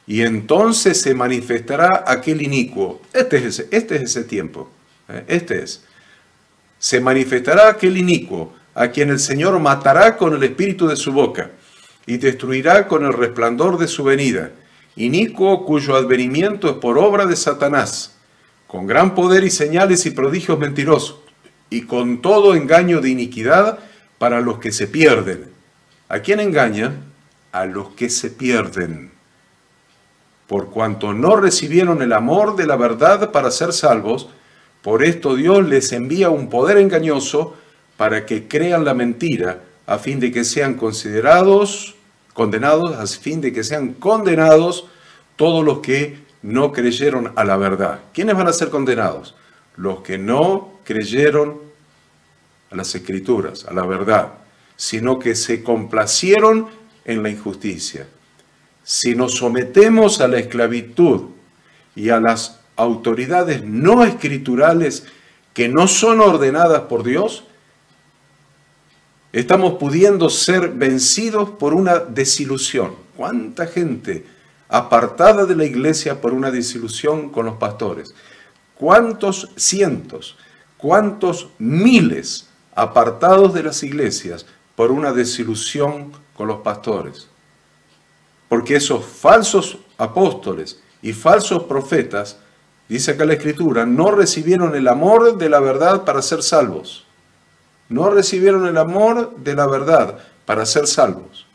y entonces se manifestará aquel inicuo. Este es ese tiempo. Se manifestará aquel inicuo, a quien el Señor matará con el espíritu de su boca, y destruirá con el resplandor de su venida. Inicuo cuyo advenimiento es por obra de Satanás, con gran poder y señales y prodigios mentirosos, y con todo engaño de iniquidad para los que se pierden. ¿A quién engaña? A los que se pierden. Por cuanto no recibieron el amor de la verdad para ser salvos, por esto Dios les envía un poder engañoso para que crean la mentira, a fin de que sean condenados, a fin de que sean condenados todos los que no creyeron a la verdad. ¿Quiénes van a ser condenados? Los que no creyeron a las Escrituras, a la verdad, sino que se complacieron en la injusticia. Si nos sometemos a la esclavitud y a las autoridades no escriturales que no son ordenadas por Dios, estamos pudiendo ser vencidos por una desilusión. ¿Cuánta gente apartada de la iglesia por una desilusión con los pastores? ¿Cuántos cientos, cuántos miles apartados de las iglesias por una desilusión con los pastores? Porque esos falsos apóstoles y falsos profetas, dice acá la Escritura, no recibieron el amor de la verdad para ser salvos. No recibieron el amor de la verdad para ser salvos.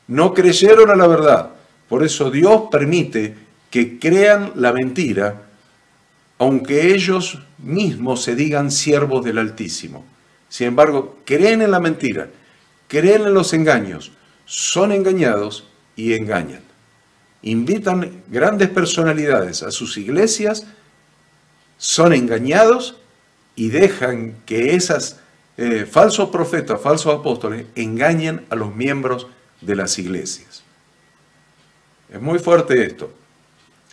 No creyeron a la verdad. Por eso Dios permite que crean la mentira, aunque ellos mismos se digan siervos del Altísimo. Sin embargo, creen en la mentira, creen en los engaños, son engañados y engañan. Invitan grandes personalidades a sus iglesias, son engañados y dejan que esos falsos profetas, falsos apóstoles, engañen a los miembros de las iglesias. Es muy fuerte esto.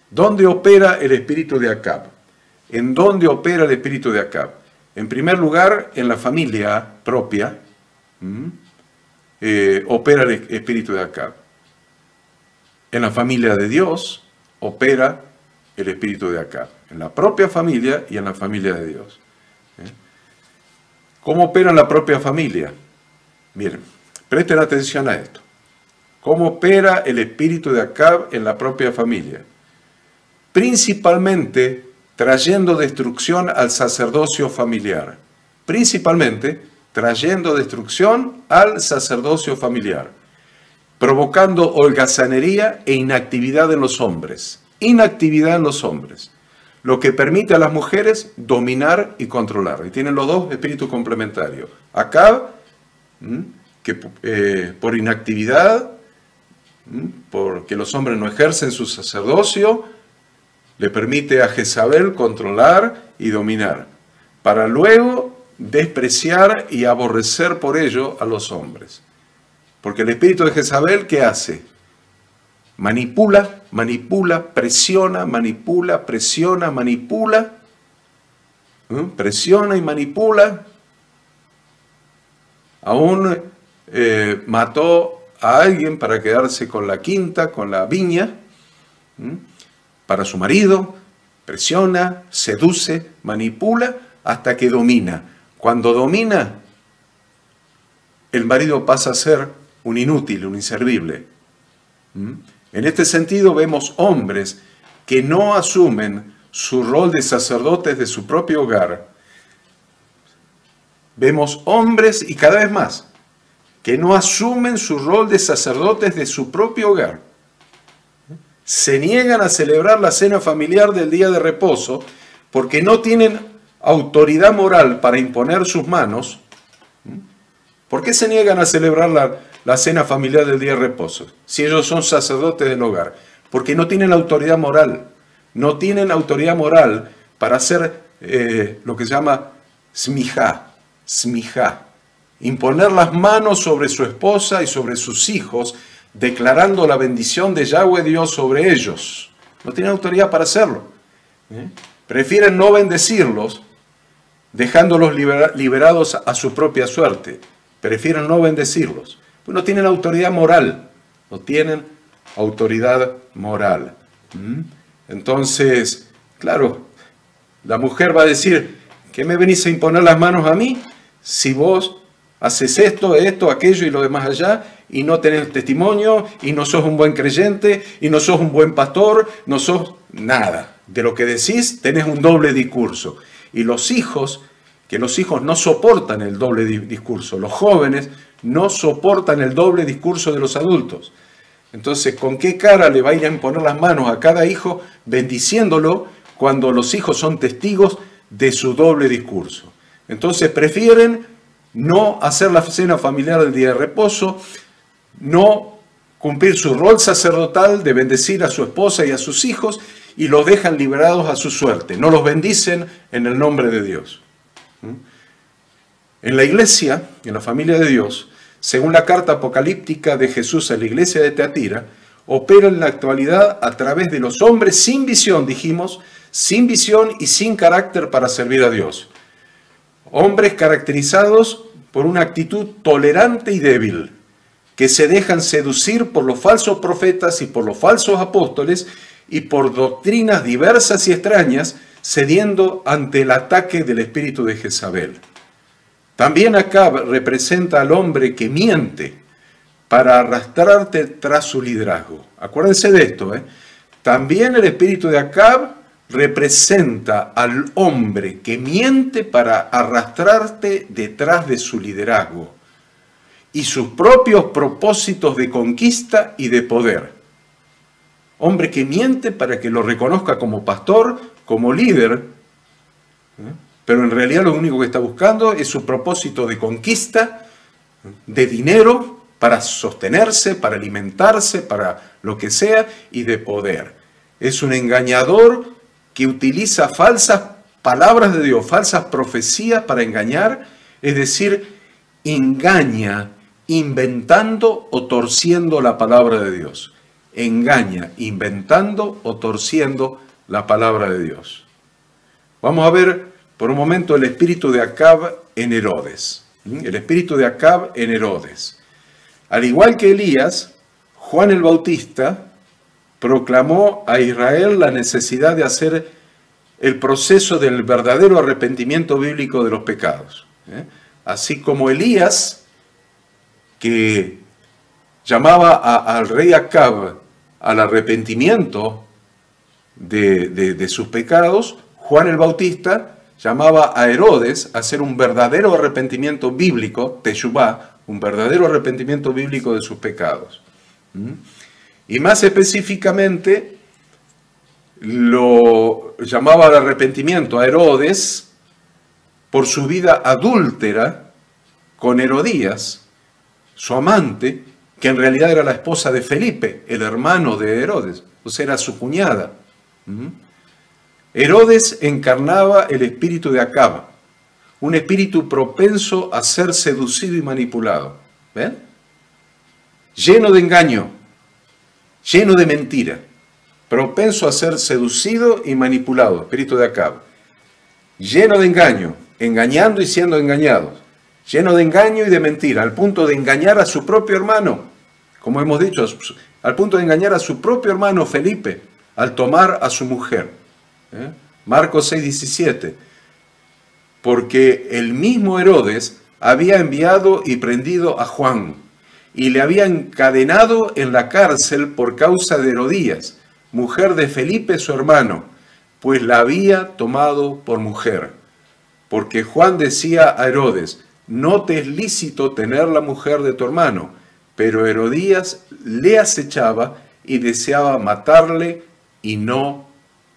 ¿Dónde opera el espíritu de Acab? ¿En dónde opera el espíritu de Acab? En primer lugar, en la familia propia, opera el espíritu de Acab. En la familia de Dios opera el espíritu de Acab. En la propia familia y en la familia de Dios. ¿Cómo opera en la propia familia? Miren, presten atención a esto. ¿Cómo opera el espíritu de Acab en la propia familia? Principalmente trayendo destrucción al sacerdocio familiar. Principalmente trayendo destrucción al sacerdocio familiar. Provocando holgazanería e inactividad en los hombres. Inactividad en los hombres. Lo que permite a las mujeres dominar y controlar. Y tienen los dos espíritus complementarios. Acab, que por inactividad, porque los hombres no ejercen su sacerdocio, le permite a Jezabel controlar y dominar, para luego despreciar y aborrecer por ello a los hombres. Porque el espíritu de Jezabel, ¿qué hace? Manipula, presiona, manipula, presiona, manipula, presiona y manipula. Aún mató a alguien para quedarse con la quinta, con la viña, para su marido, presiona, seduce, manipula, hasta que domina. Cuando domina, el marido pasa a ser un inútil, un inservible. En este sentido vemos hombres que no asumen su rol de sacerdotes de su propio hogar. Vemos hombres, y cada vez más, que no asumen su rol de sacerdotes de su propio hogar. se niegan a celebrar la cena familiar del día de reposo porque no tienen autoridad moral para imponer sus manos. ¿Por qué se niegan a celebrar la cena familiar del día de reposo si ellos son sacerdotes del hogar? Porque no tienen autoridad moral. No tienen autoridad moral para hacer lo que se llama smijá, imponer las manos sobre su esposa y sobre sus hijos, declarando la bendición de Yahweh Dios sobre ellos. No tienen autoridad para hacerlo. Prefieren no bendecirlos, dejándolos liberados a su propia suerte. Prefieren no bendecirlos. Pues no tienen autoridad moral. No tienen autoridad moral. Entonces, claro, la mujer va a decir, ¿qué me venís a imponer las manos a mí? Si vos haces esto, aquello y lo demás allá, y no tenés testimonio, y no sos un buen creyente, y no sos un buen pastor, no sos nada. De lo que decís tenés un doble discurso. Y los hijos no soportan el doble discurso. Los jóvenes no soportan el doble discurso de los adultos. Entonces, ¿con qué cara le va a ir a imponer las manos a cada hijo bendiciéndolo cuando los hijos son testigos de su doble discurso? Entonces prefieren no hacer la cena familiar del día de reposo, no cumplir su rol sacerdotal de bendecir a su esposa y a sus hijos, y los dejan liberados a su suerte. No los bendicen en el nombre de Dios. En la iglesia, en la familia de Dios, según la carta apocalíptica de Jesús a la iglesia de Teatira, opera en la actualidad a través de los hombres sin visión, dijimos, sin visión y sin carácter para servir a Dios. Hombres caracterizados por una actitud tolerante y débil, que se dejan seducir por los falsos profetas y por los falsos apóstoles y por doctrinas diversas y extrañas, cediendo ante el ataque del espíritu de Jezabel. También Acab representa al hombre que miente para arrastrarte tras su liderazgo. Acuérdense de esto, ¿eh? También el espíritu de Acab representa al hombre que miente para arrastrarte detrás de su liderazgo y sus propios propósitos de conquista y de poder. Hombre que miente para que lo reconozca como pastor, como líder, pero en realidad lo único que está buscando es su propósito de conquista, de dinero, para sostenerse, para alimentarse, para lo que sea, y de poder. Es un engañador que utiliza falsas palabras de Dios, falsas profecías para engañar, es decir, engaña inventando o torciendo la palabra de Dios. Engaña inventando o torciendo la palabra de Dios. Vamos a ver por un momento el espíritu de Acab en Herodes. El espíritu de Acab en Herodes. Al igual que Elías, Juan el Bautista proclamó a Israel la necesidad de hacer el proceso del verdadero arrepentimiento bíblico de los pecados. Así como Elías, que llamaba al rey Acab al arrepentimiento de sus pecados, Juan el Bautista llamaba a Herodes a hacer un verdadero arrepentimiento bíblico, teshuvá, un verdadero arrepentimiento bíblico de sus pecados. Y más específicamente, lo llamaba al arrepentimiento a Herodes por su vida adúltera con Herodías, su amante, que en realidad era la esposa de Felipe, el hermano de Herodes, o sea, era su cuñada. Herodes encarnaba el espíritu de Acab, un espíritu propenso a ser seducido y manipulado. ¿Ven? Lleno de engaño, lleno de mentira, propenso a ser seducido y manipulado, espíritu de Acab. Lleno de engaño, engañando y siendo engañados. Lleno de engaño y de mentira, al punto de engañar a su propio hermano, como hemos dicho, al punto de engañar a su propio hermano Felipe, al tomar a su mujer. Marcos 6:17, porque el mismo Herodes había enviado y prendido a Juan, y le había encadenado en la cárcel por causa de Herodías, mujer de Felipe su hermano, pues la había tomado por mujer. Porque Juan decía a Herodes, no te es lícito tener la mujer de tu hermano, pero Herodías le acechaba y deseaba matarle y no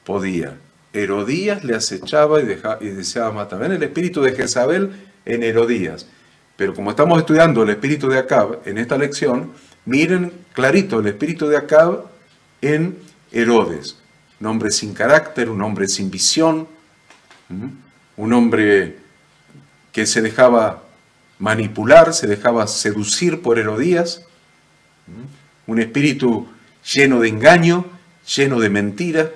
podía. Herodías le acechaba y deseaba matarle. Ven el espíritu de Jezabel en Herodías. Pero como estamos estudiando el espíritu de Acab en esta lección, miren clarito el espíritu de Acab en Herodes. Un hombre sin carácter, un hombre sin visión, un hombre que se dejaba manipular, se dejaba seducir por Herodías, un espíritu lleno de engaño, lleno de mentira.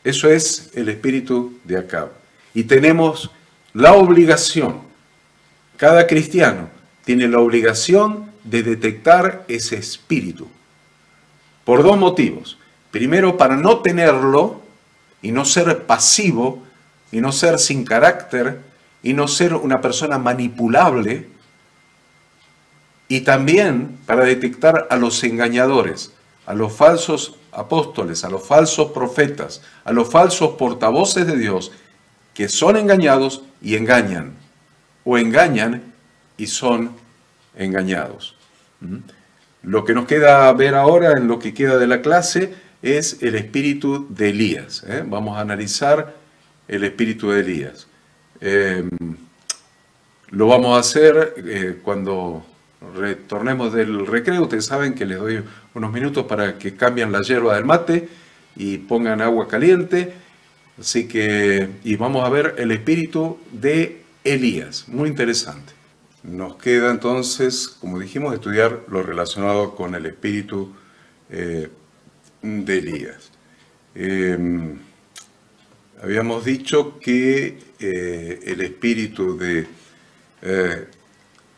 Eso es el espíritu de Acab. Y tenemos la obligación, cada cristiano tiene la obligación de detectar ese espíritu. Por dos motivos. Primero, para no tenerlo y no ser pasivo, y no ser sin carácter, y no ser una persona manipulable. Y también para detectar a los engañadores, a los falsos apóstoles, a los falsos profetas, a los falsos portavoces de Dios, que son engañados y engañan, o engañan y son engañados. Lo que nos queda ver ahora en lo que queda de la clase es el espíritu de Elías. Vamos a analizar el espíritu de Elías. Lo vamos a hacer cuando retornemos del recreo. Ustedes saben que les doy unos minutos para que cambien la yerba del mate y pongan agua caliente. Así que, y vamos a ver el espíritu de Elías. Muy interesante. Nos queda entonces, como dijimos, estudiar lo relacionado con el espíritu de Elías. Habíamos dicho que el espíritu de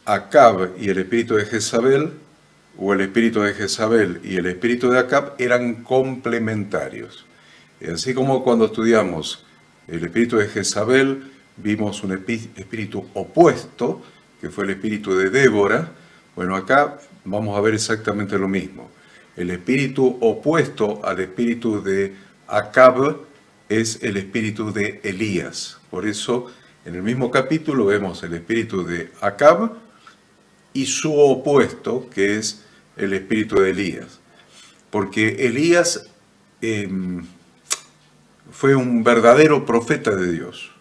Acab y el espíritu de Jezabel, o el espíritu de Jezabel y el espíritu de Acab, eran complementarios. Así como cuando estudiamos el espíritu de Jezabel, vimos un espíritu opuesto, que fue el espíritu de Débora. Bueno, acá vamos a ver exactamente lo mismo. El espíritu opuesto al espíritu de Acab es el espíritu de Elías. Por eso, en el mismo capítulo vemos el espíritu de Acab y su opuesto, que es el espíritu de Elías. Porque Elías fue un verdadero profeta de Dios.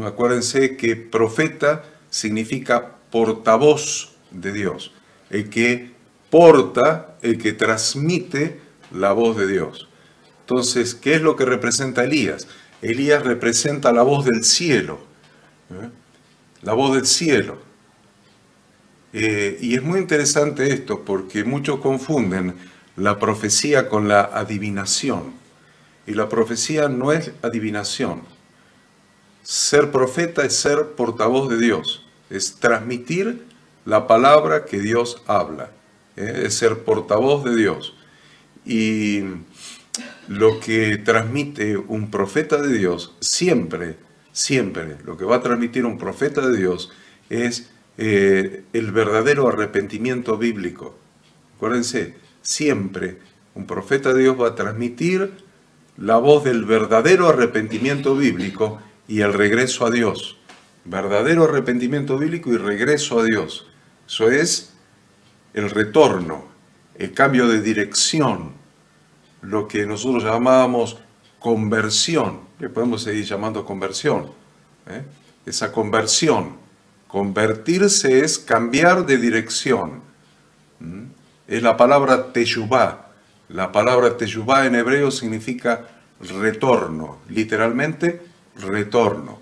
Acuérdense que profeta significa portavoz de Dios, el que porta, el que transmite la voz de Dios. Entonces, ¿qué es lo que representa Elías? Elías representa la voz del cielo, la voz del cielo. Y es muy interesante esto porque muchos confunden la profecía con la adivinación. Y la profecía no es adivinación. Ser profeta es ser portavoz de Dios, es transmitir la palabra que Dios habla, es ser portavoz de Dios. Y lo que transmite un profeta de Dios, siempre, lo que va a transmitir un profeta de Dios es el verdadero arrepentimiento bíblico. Acuérdense, siempre un profeta de Dios va a transmitir la voz del verdadero arrepentimiento bíblico y el regreso a Dios. Verdadero arrepentimiento bíblico y regreso a Dios. Eso es el retorno, el cambio de dirección, lo que nosotros llamábamos conversión. Le podemos seguir llamando conversión. Esa conversión. Convertirse es cambiar de dirección. Es la palabra teshuvá. La palabra teshuvá en hebreo significa retorno. Literalmente, retorno.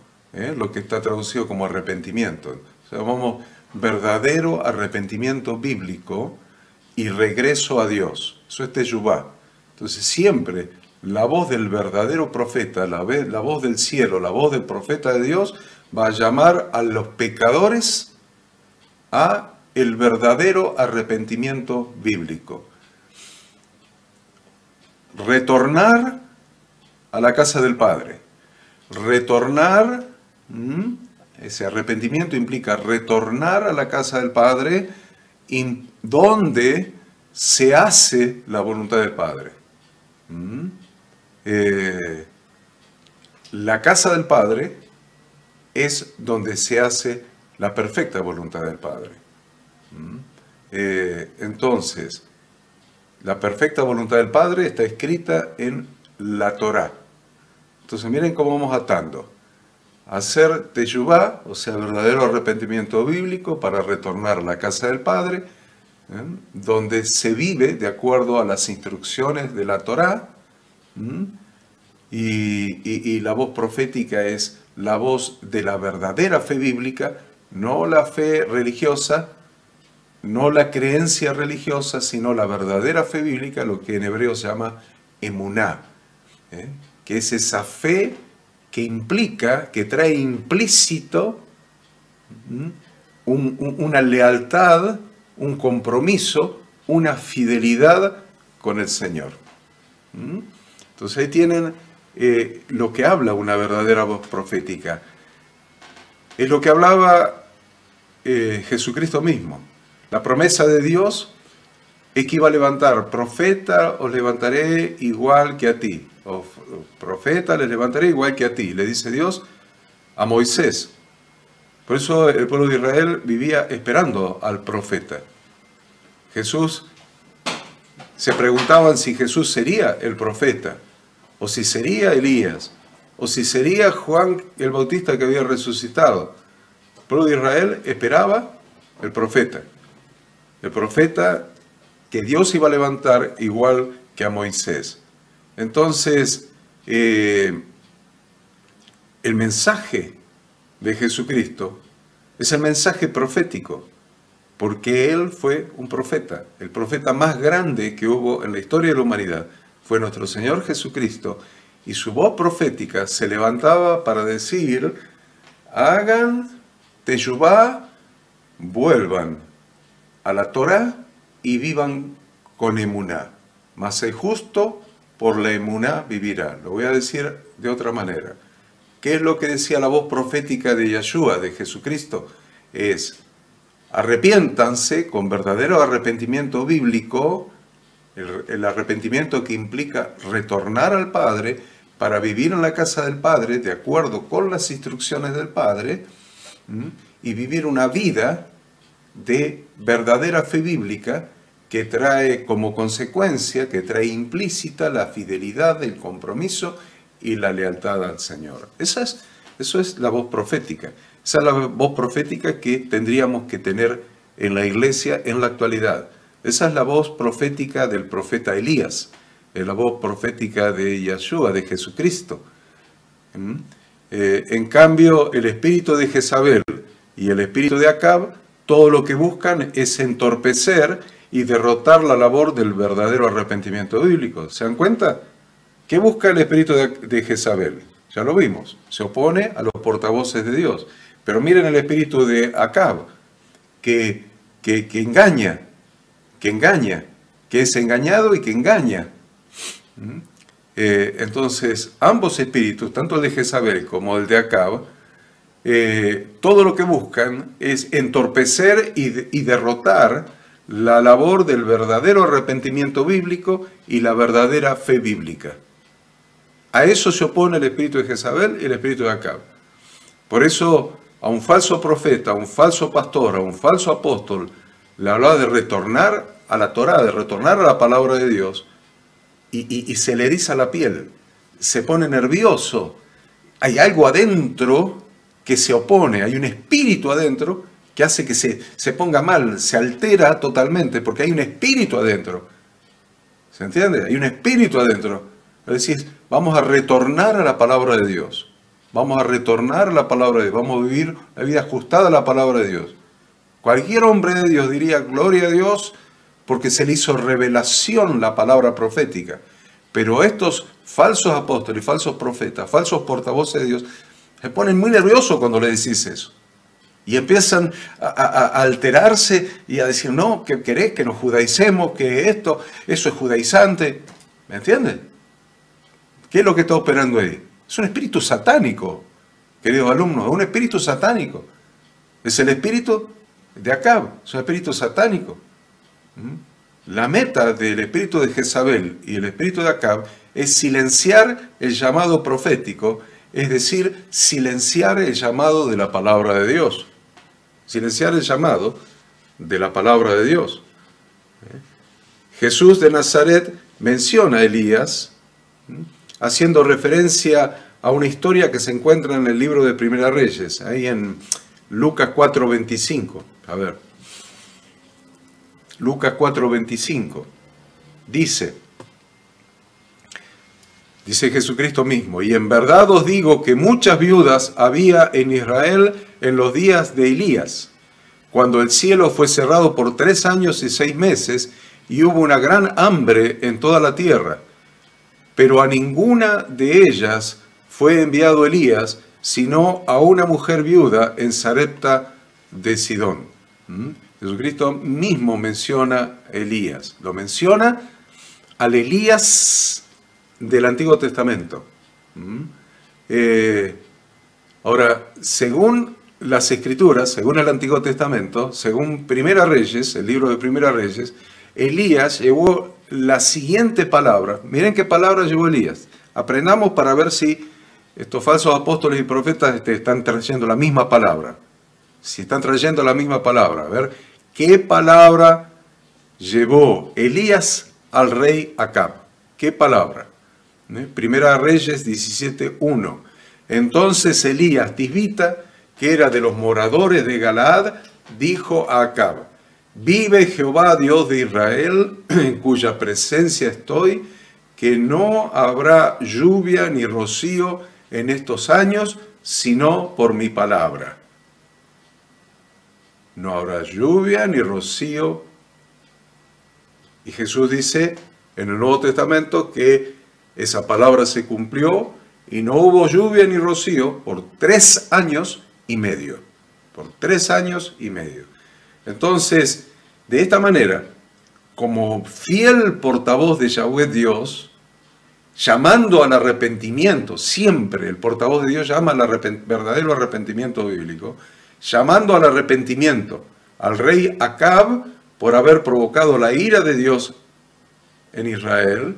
Lo que está traducido como arrepentimiento. O sea, llamamos verdadero arrepentimiento bíblico y regreso a Dios. Eso es teshuvá. Entonces siempre la voz del verdadero profeta, la voz del cielo, la voz del profeta de Dios va a llamar a los pecadores a el verdadero arrepentimiento bíblico. Retornar a la casa del Padre. Retornar, ese arrepentimiento implica retornar a la casa del Padre donde se hace la voluntad del Padre. La casa del Padre es donde se hace la perfecta voluntad del Padre. Entonces, la perfecta voluntad del Padre está escrita en la Torá. Entonces miren cómo vamos atando. Hacer teshuvá, o sea, verdadero arrepentimiento bíblico para retornar a la casa del Padre, donde se vive de acuerdo a las instrucciones de la Torá, y la voz profética es la voz de la verdadera fe bíblica, no la fe religiosa, no la creencia religiosa, sino la verdadera fe bíblica, lo que en hebreo se llama emuná, que es esa fe que implica, que trae implícito una lealtad, un compromiso, una fidelidad con el Señor. Entonces ahí tienen lo que habla una verdadera voz profética. Es lo que hablaba Jesucristo mismo. La promesa de Dios es que iba a levantar profeta, os levantaré igual que a ti. O profeta, les levantaré igual que a ti. Le dice Dios a Moisés. Por eso el pueblo de Israel vivía esperando al profeta. Se preguntaban si Jesús sería el profeta, o si sería Elías, o si sería Juan el Bautista que había resucitado. El pueblo de Israel esperaba el profeta que Dios iba a levantar igual que a Moisés. Entonces, el mensaje de Jesucristo es el mensaje profético, porque Él fue un profeta. El profeta más grande que hubo en la historia de la humanidad fue nuestro Señor Jesucristo, y su voz profética se levantaba para decir: hagan teshuvá, vuelvan a la Torá y vivan con emuná. Mas el justo por la emuná vivirá. Lo voy a decir de otra manera. ¿Qué es lo que decía la voz profética de Yeshua, de Jesucristo? Es: arrepiéntanse con verdadero arrepentimiento bíblico, el arrepentimiento que implica retornar al Padre para vivir en la casa del Padre de acuerdo con las instrucciones del Padre, y vivir una vida de verdadera fe bíblica que trae como consecuencia, que trae implícita la fidelidad, el compromiso y la lealtad al Señor. Eso es la voz profética. Esa es la voz profética que tendríamos que tener en la iglesia en la actualidad. Esa es la voz profética del profeta Elías, es la voz profética de Yeshua, de Jesucristo. En cambio, el espíritu de Jezabel y el espíritu de Acab, todo lo que buscan es entorpecer y derrotar la labor del verdadero arrepentimiento bíblico. ¿Se dan cuenta? ¿Qué busca el espíritu de Jezabel? Ya lo vimos, se opone a los portavoces de Dios. Pero miren el espíritu de Acab, que engaña, que es engañado y que engaña. Entonces, ambos espíritus, tanto el de Jezabel como el de Acab, todo lo que buscan es entorpecer y derrotar la labor del verdadero arrepentimiento bíblico y la verdadera fe bíblica. A eso se opone el espíritu de Jezabel y el espíritu de Acab. Por eso, a un falso profeta, a un falso pastor, a un falso apóstol, le hablaba de retornar a la Torá, de retornar a la palabra de Dios, y se le eriza la piel, se pone nervioso. Hay algo adentro que se opone, hay un espíritu adentro que hace que se ponga mal, se altera totalmente, porque hay un espíritu adentro. ¿Se entiende? Hay un espíritu adentro. Es decir, vamos a retornar a la palabra de Dios. Vamos a retornar a la palabra de Dios. Vamos a vivir la vida ajustada a la palabra de Dios. Cualquier hombre de Dios diría gloria a Dios porque se le hizo revelación la palabra profética. Pero estos falsos apóstoles, falsos profetas, falsos portavoces de Dios, se ponen muy nerviosos cuando le decís eso. Y empiezan a alterarse y a decir, no, que querés que nos judaicemos, que eso es judaizante. ¿Me entiendes? ¿Qué es lo que está operando ahí? Es un espíritu satánico, queridos alumnos, es un espíritu satánico. Es el espíritu de Acab, es un espíritu satánico. La meta del espíritu de Jezabel y el espíritu de Acab es silenciar el llamado profético, es decir, silenciar el llamado de la palabra de Dios. Silenciar el llamado de la palabra de Dios. Jesús de Nazaret menciona a Elías, haciendo referencia a una historia que se encuentra en el libro de Primera Reyes, ahí en Lucas 4:25. A ver, Lucas 4:25. Dice Jesucristo mismo: y en verdad os digo que muchas viudas había en Israel en los días de Elías, cuando el cielo fue cerrado por 3 años y 6 meses, y hubo una gran hambre en toda la tierra. Pero a ninguna de ellas fue enviado Elías, sino a una mujer viuda en Sarepta de Sidón. Jesucristo mismo menciona a Elías. Lo menciona al Elías del Antiguo Testamento. Ahora, según las Escrituras, según el Antiguo Testamento, según Primera Reyes, el libro de Primera Reyes, Elías llevó la siguiente palabra. Miren qué palabra llevó Elías. Aprendamos para ver si estos falsos apóstoles y profetas están trayendo la misma palabra. Si están trayendo la misma palabra. A ver, ¿qué palabra llevó Elías al rey Acab? ¿Qué palabra? Primera Reyes 17:1. Entonces Elías Tisbita, que era de los moradores de Galaad, dijo a Acab: vive Jehová Dios de Israel, en cuya presencia estoy, que no habrá lluvia ni rocío en estos años, sino por mi palabra. No habrá lluvia ni rocío. Y Jesús dice en el Nuevo Testamento que esa palabra se cumplió y no hubo lluvia ni rocío por 3 años y medio. Por 3 años y medio. Entonces, de esta manera, como fiel portavoz de Yahweh Dios, llamando al arrepentimiento, siempre el portavoz de Dios llama al verdadero arrepentimiento bíblico, llamando al arrepentimiento al rey Acab por haber provocado la ira de Dios en Israel,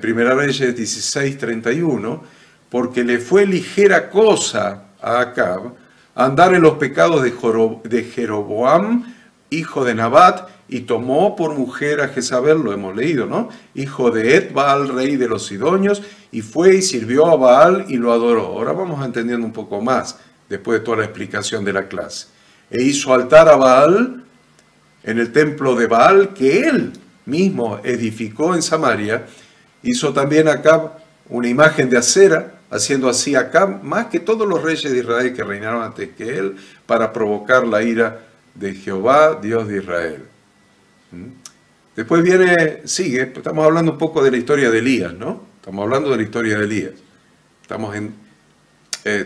Primera Reyes 16:31, porque le fue ligera cosa a Acab andar en los pecados de Jeroboam, hijo de Nabat, y tomó por mujer a Jezabel, lo hemos leído, ¿no? Hijo de Etbaal, rey de los Sidonios, y fue y sirvió a Baal y lo adoró. Ahora vamos entendiendo un poco más, después de toda la explicación de la clase. E hizo altar a Baal en el templo de Baal, que él mismo edificó en Samaria. Hizo también Acab una imagen de acera, haciendo así Acab más que todos los reyes de Israel que reinaron antes que él, para provocar la ira de Jehová, Dios de Israel. Después sigue, estamos hablando un poco de la historia de Elías, ¿no? Estamos hablando de la historia de Elías. Estamos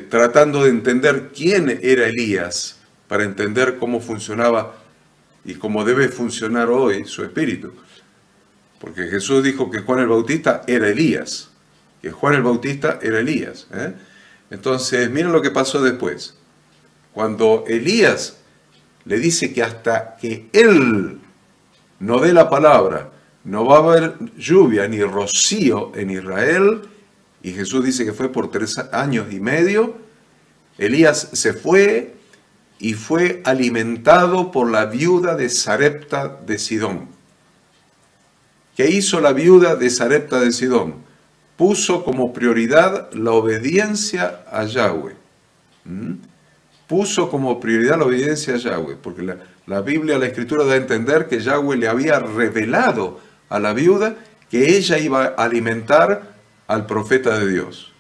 tratando de entender quién era Elías, para entender cómo funcionaba y cómo debe funcionar hoy su espíritu. Porque Jesús dijo que Juan el Bautista era Elías. Que Juan el Bautista era Elías. Entonces, miren lo que pasó después. Cuando Elías le dice que hasta que él no dé la palabra, no va a haber lluvia ni rocío en Israel, y Jesús dice que fue por 3 años y medio, Elías se fue y fue alimentado por la viuda de Sarepta de Sidón. ¿Qué hizo la viuda de Sarepta de Sidón? Puso como prioridad la obediencia a Yahweh. Puso como prioridad la obediencia a Yahweh, porque la Biblia, la Escritura da a entender que Yahweh le había revelado a la viuda que ella iba a alimentar al profeta de Dios.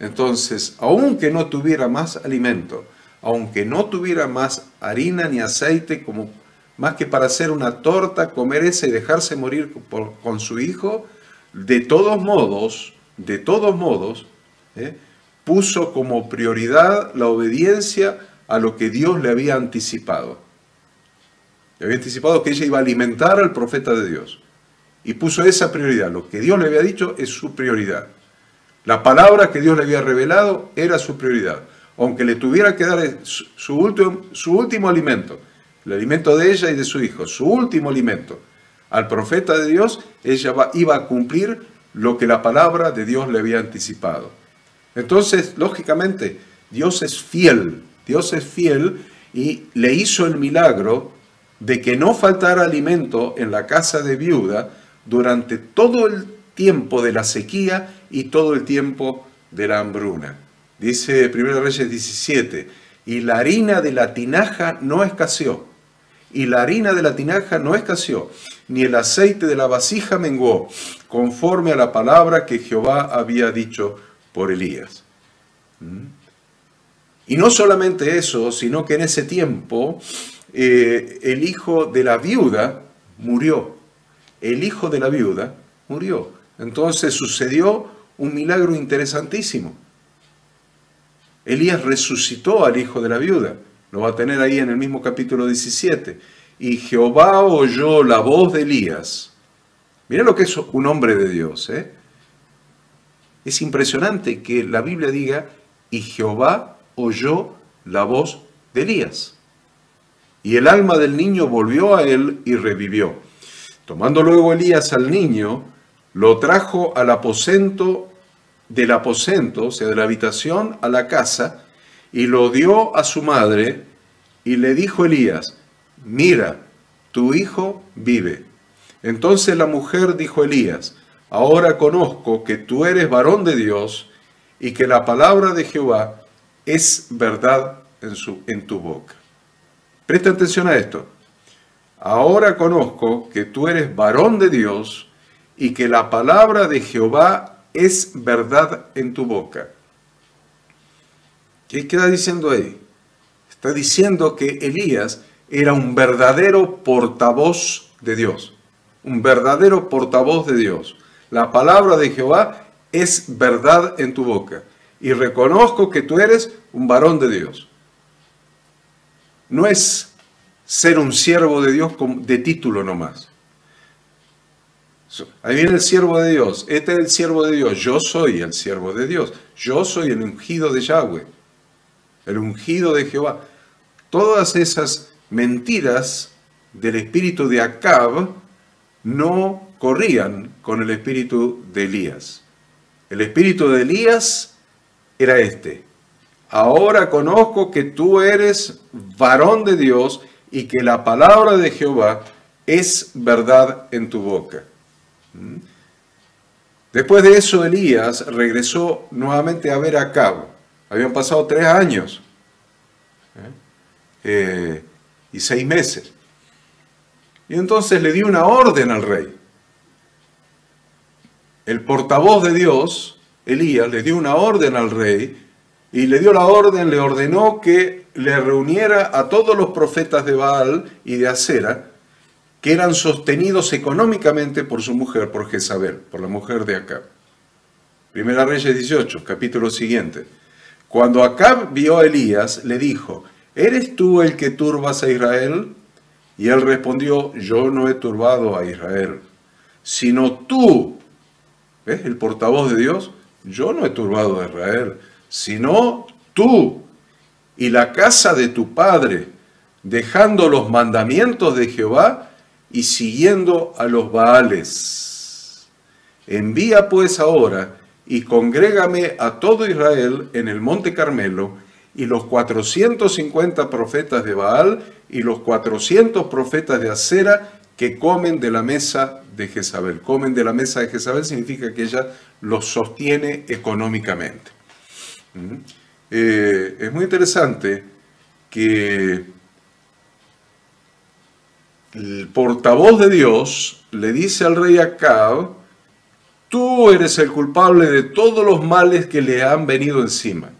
Entonces, aunque no tuviera más alimento, aunque no tuviera más harina ni aceite, como más que para hacer una torta, comer esa y dejarse morir con su hijo, de todos modos, puso como prioridad la obediencia a lo que Dios le había anticipado. Le había anticipado que ella iba a alimentar al profeta de Dios. Y puso esa prioridad. Lo que Dios le había dicho es su prioridad. La palabra que Dios le había revelado era su prioridad. Aunque le tuviera que dar su último alimento, el alimento de ella y de su hijo, su último alimento, al profeta de Dios, ella iba a cumplir lo que la palabra de Dios le había anticipado. Entonces, lógicamente, Dios es fiel y le hizo el milagro de que no faltara alimento en la casa de viuda durante todo el tiempo de la sequía y todo el tiempo de la hambruna. Dice 1 Reyes 17, y la harina de la tinaja no escaseó, y la harina de la tinaja no escaseó, ni el aceite de la vasija menguó, conforme a la palabra que Jehová había dicho por Elías. Y no solamente eso, sino que en ese tiempo el hijo de la viuda murió. El hijo de la viuda murió. Entonces sucedió un milagro interesantísimo. Elías resucitó al hijo de la viuda. Lo va a tener ahí en el mismo capítulo 17. Y Jehová oyó la voz de Elías. Mirá lo que es un hombre de Dios, ¿eh? Es impresionante que la Biblia diga, y Jehová oyó la voz de Elías. Y el alma del niño volvió a él y revivió. Tomando luego Elías al niño, lo trajo al aposento, del aposento, o sea, de la habitación a la casa, y lo dio a su madre, y le dijo Elías, mira, tu hijo vive. Entonces la mujer dijo a Elías, ahora conozco que tú eres varón de Dios, y que la palabra de Jehová es verdad en tu boca. Presta atención a esto. Ahora conozco que tú eres varón de Dios y que la palabra de Jehová es verdad en tu boca. ¿Qué está diciendo ahí? Está diciendo que Elías era un verdadero portavoz de Dios. Un verdadero portavoz de Dios. La palabra de Jehová es verdad en tu boca. Y reconozco que tú eres un varón de Dios. No es ser un siervo de Dios de título nomás. Ahí viene el siervo de Dios. Este es el siervo de Dios. Yo soy el siervo de Dios. Yo soy el ungido de Yahweh. El ungido de Jehová. Todas esas mentiras del espíritu de Acab no corrían con el espíritu de Elías. El espíritu de Elías era este. Ahora conozco que tú eres varón de Dios y que la palabra de Jehová es verdad en tu boca. Después de eso, Elías regresó nuevamente a ver a Acab. Habían pasado 3 años y 6 meses. Y entonces le dio una orden al rey. El portavoz de Dios, Elías, le dio una orden al rey y le dio la orden, le ordenó que le reuniera a todos los profetas de Baal y de Acera que eran sostenidos económicamente por su mujer, por Jezabel, por la mujer de Acab. Primera Reyes 18, capítulo siguiente. Cuando Acab vio a Elías, le dijo, ¿eres tú el que turbas a Israel? Y él respondió, yo no he turbado a Israel, sino tú. ¿Ves? El portavoz de Dios, yo no he turbado a Israel, sino tú y la casa de tu padre, dejando los mandamientos de Jehová y siguiendo a los Baales. Envía pues ahora y congrégame a todo Israel en el monte Carmelo, y los 450 profetas de Baal y los 400 profetas de Acera que comen de la mesa de Jezabel. Comen de la mesa de Jezabel significa que ella los sostiene económicamente. Es muy interesante que el portavoz de Dios le dice al rey Acab, tú eres el culpable de todos los males que le han venido encima.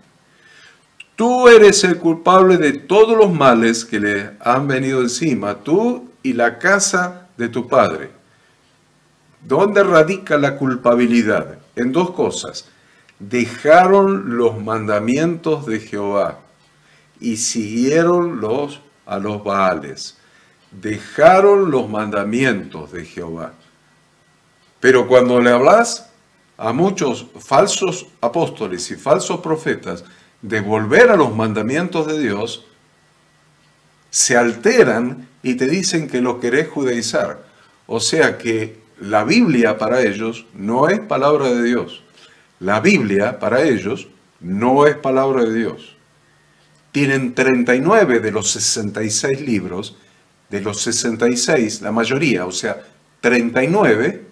Tú eres el culpable de todos los males que le han venido encima, tú y la casa de tu padre. ¿Dónde radica la culpabilidad? En 2 cosas. Dejaron los mandamientos de Jehová y siguieron a los Baales. Dejaron los mandamientos de Jehová. Pero cuando le hablas a muchos falsos apóstoles y falsos profetas de volver a los mandamientos de Dios, se alteran y te dicen que lo querés judaizar. O sea que la Biblia para ellos no es palabra de Dios. La Biblia para ellos no es palabra de Dios. tienen 39 de los 66 libros. De los 66, la mayoría, o sea, 39,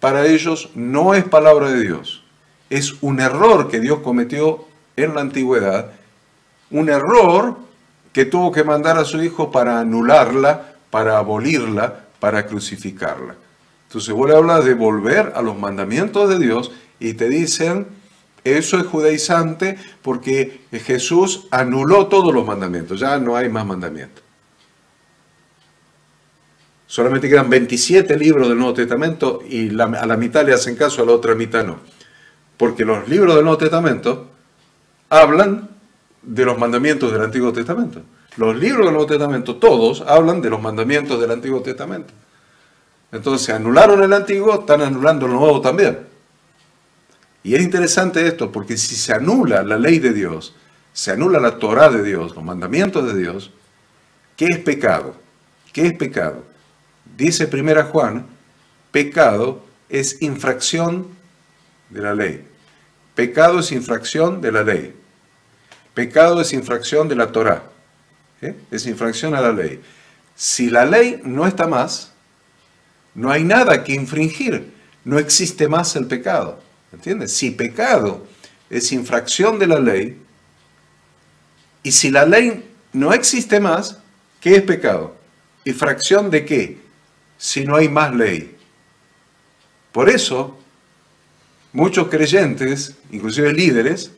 para ellos no es palabra de Dios. Es un error que Dios cometió en la antigüedad, un error que tuvo que mandar a su Hijo para anularla, para abolirla, para crucificarla. Entonces vos le hablas de volver a los mandamientos de Dios y te dicen, eso es judaizante porque Jesús anuló todos los mandamientos, ya no hay más mandamientos. Solamente quedan 27 libros del Nuevo Testamento y a la mitad le hacen caso, a la otra mitad no. Porque los libros del Nuevo Testamento hablan de los mandamientos del Antiguo Testamento. Los libros del Nuevo Testamento, todos, hablan de los mandamientos del Antiguo Testamento. Entonces, anularon el Antiguo, están anulando el Nuevo también. Y es interesante esto, porque si se anula la ley de Dios, se anula la Torá de Dios, los mandamientos de Dios, ¿qué es pecado? ¿Qué es pecado? Dice 1 Juan, pecado es infracción de la ley. Pecado es infracción de la ley. Pecado es infracción de la Torá. Es infracción a la ley. Si la ley no está más, no hay nada que infringir. No existe más el pecado. ¿Entiendes? Si pecado es infracción de la ley, y si la ley no existe más, ¿qué es pecado? ¿Infracción de qué? Si no hay más ley. Por eso, muchos creyentes, inclusive líderes,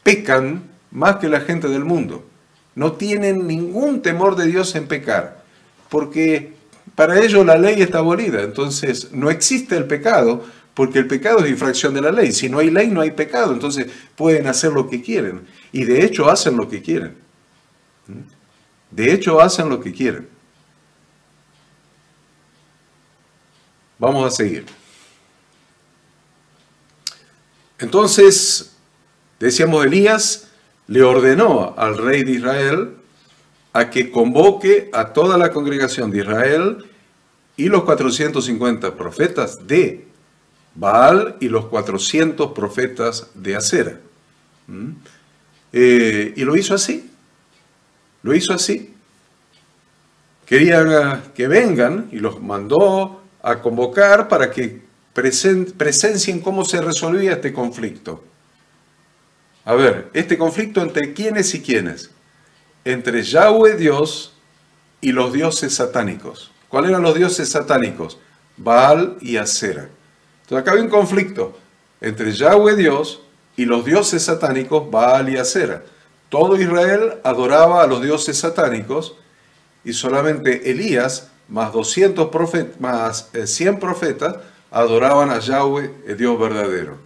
pecan más que la gente del mundo. No tienen ningún temor de Dios en pecar, porque para ellos la ley está abolida. Entonces, no existe el pecado, porque el pecado es infracción de la ley. Si no hay ley, no hay pecado. Entonces, pueden hacer lo que quieren. Y de hecho, hacen lo que quieren. De hecho, hacen lo que quieren. Vamos a seguir. Entonces, decíamos, Elías le ordenó al rey de Israel a que convoque a toda la congregación de Israel y los 450 profetas de Baal y los 400 profetas de Acera. Y lo hizo así. Lo hizo así. Quería que vengan y los mandó a convocar para que presencien cómo se resolvía este conflicto. A ver, este conflicto entre quiénes y quiénes. Entre Yahweh Dios y los dioses satánicos. ¿Cuáles eran los dioses satánicos? Baal y Acera. Entonces acá había un conflicto entre Yahweh Dios y los dioses satánicos, Baal y Acera. Todo Israel adoraba a los dioses satánicos y solamente Elías más 200 profetas, más 100 profetas adoraban a Yahweh, el Dios verdadero.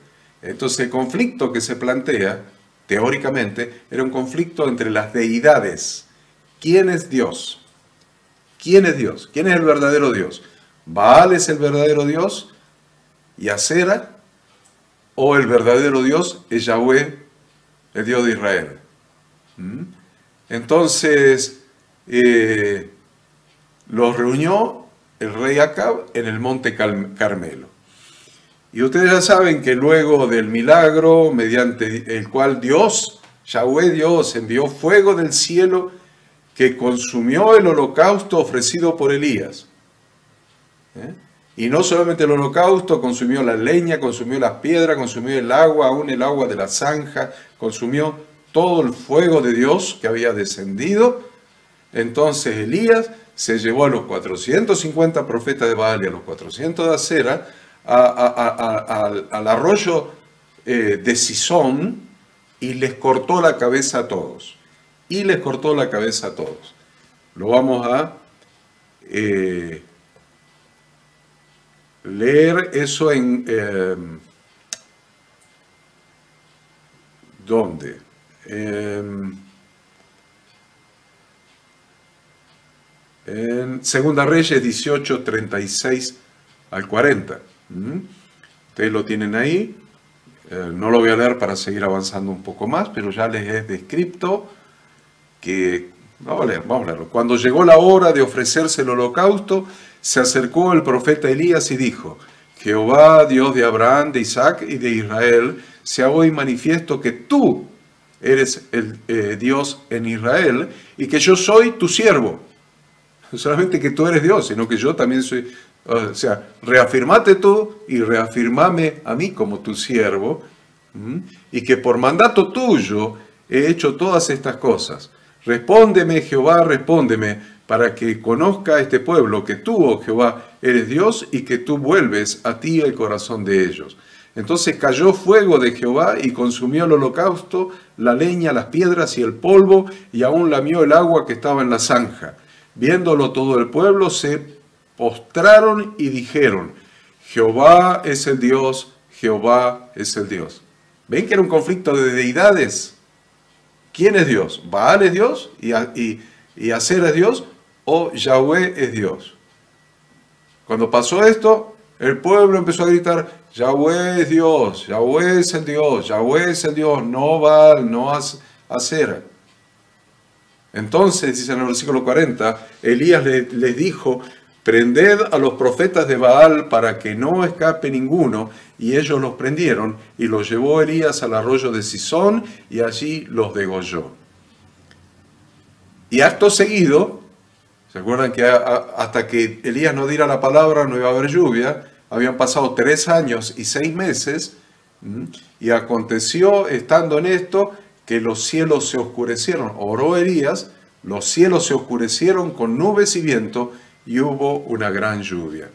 Entonces el conflicto que se plantea, teóricamente, era un conflicto entre las deidades. ¿Quién es Dios? ¿Quién es Dios? ¿Quién es el verdadero Dios? ¿Baal es el verdadero Dios y Acera? ¿O el verdadero Dios es Yahweh, el Dios de Israel? Entonces, los reunió el rey Acab en el monte Carmelo. Y ustedes ya saben que luego del milagro, mediante el cual Dios, Yahweh Dios, envió fuego del cielo que consumió el holocausto ofrecido por Elías. Y no solamente el holocausto, consumió la leña, consumió las piedras, consumió el agua, aún el agua de la zanja, consumió todo el fuego de Dios que había descendido. Entonces Elías se llevó a los 450 profetas de Baal y a los 400 de Acera al arroyo de Sison y les cortó la cabeza a todos. Y les cortó la cabeza a todos. Lo vamos a leer eso en... ¿dónde? En Segunda Reyes 18, 36 al 40. Ustedes lo tienen ahí. No lo voy a leer para seguir avanzando un poco más, pero ya les he descrito que... Vamos a leerlo. Cuando llegó la hora de ofrecerse el holocausto, se acercó el profeta Elías y dijo: Jehová, Dios de Abraham, de Isaac y de Israel, sea hoy manifiesto que tú eres el Dios en Israel y que yo soy tu siervo. No solamente que tú eres Dios, sino que yo también soy. O sea, reafirmate tú y reafirmame a mí como tu siervo, y que por mandato tuyo he hecho todas estas cosas. Respóndeme, Jehová, respóndeme, para que conozca este pueblo que tú, oh Jehová, eres Dios y que tú vuelves a ti el corazón de ellos. Entonces cayó fuego de Jehová y consumió el holocausto, la leña, las piedras y el polvo, y aún lamió el agua que estaba en la zanja. Viéndolo todo el pueblo, se postraron y dijeron: Jehová es el Dios, Jehová es el Dios. ¿Ven que era un conflicto de deidades? ¿Quién es Dios? ¿Baal es Dios y Aser es Dios? ¿O Yahweh es Dios? Cuando pasó esto, el pueblo empezó a gritar: Yahweh es Dios, Yahweh es el Dios, Yahweh es el Dios, no Baal, no Aser. Entonces, dice en el versículo 40, Elías les dijo: prended a los profetas de Baal para que no escape ninguno. Y ellos los prendieron, y los llevó Elías al arroyo de Sisón, y allí los degolló. Y acto seguido, ¿se acuerdan que hasta que Elías no diera la palabra no iba a haber lluvia? Habían pasado 3 años y 6 meses, y aconteció, estando en esto, que los cielos se oscurecieron. Oró Elías, los cielos se oscurecieron con nubes y viento, y hubo una gran lluvia.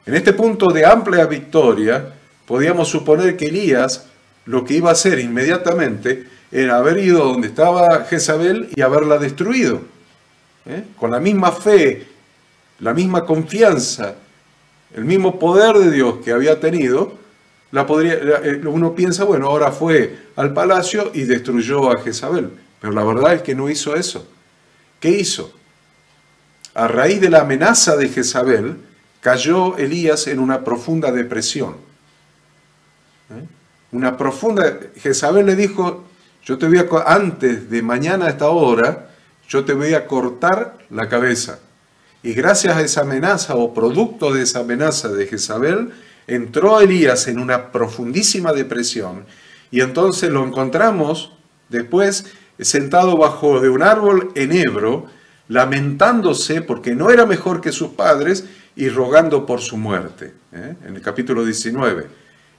En este punto de amplia victoria, podíamos suponer que Elías lo que iba a hacer inmediatamente era haber ido donde estaba Jezabel y haberla destruido. Con la misma fe, la misma confianza, el mismo poder de Dios que había tenido, uno piensa, bueno, ahora fue al palacio y destruyó a Jezabel. Pero la verdad es que no hizo eso. ¿Qué hizo? A raíz de la amenaza de Jezabel, cayó Elías en una profunda depresión. Jezabel le dijo: antes de mañana a esta hora, yo te voy a cortar la cabeza. Y gracias a esa amenaza, o producto de esa amenaza de Jezabel, entró Elías en una profundísima depresión. Y entonces lo encontramos después sentado bajo de un árbol enebro, lamentándose porque no era mejor que sus padres y rogando por su muerte. En el capítulo 19.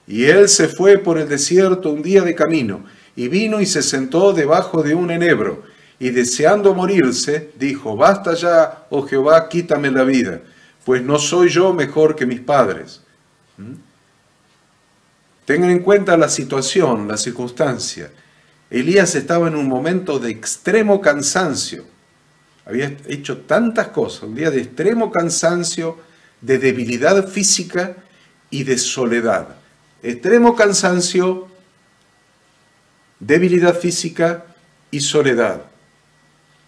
Y él se fue por el desierto un día de camino, y vino y se sentó debajo de un enebro, y deseando morirse, dijo: basta ya, oh Jehová, quítame la vida, pues no soy yo mejor que mis padres. Tengan en cuenta la situación, la circunstancia. Elías estaba en un momento de extremo cansancio. Había hecho tantas cosas, un día de extremo cansancio, de debilidad física y de soledad. Extremo cansancio, debilidad física y soledad.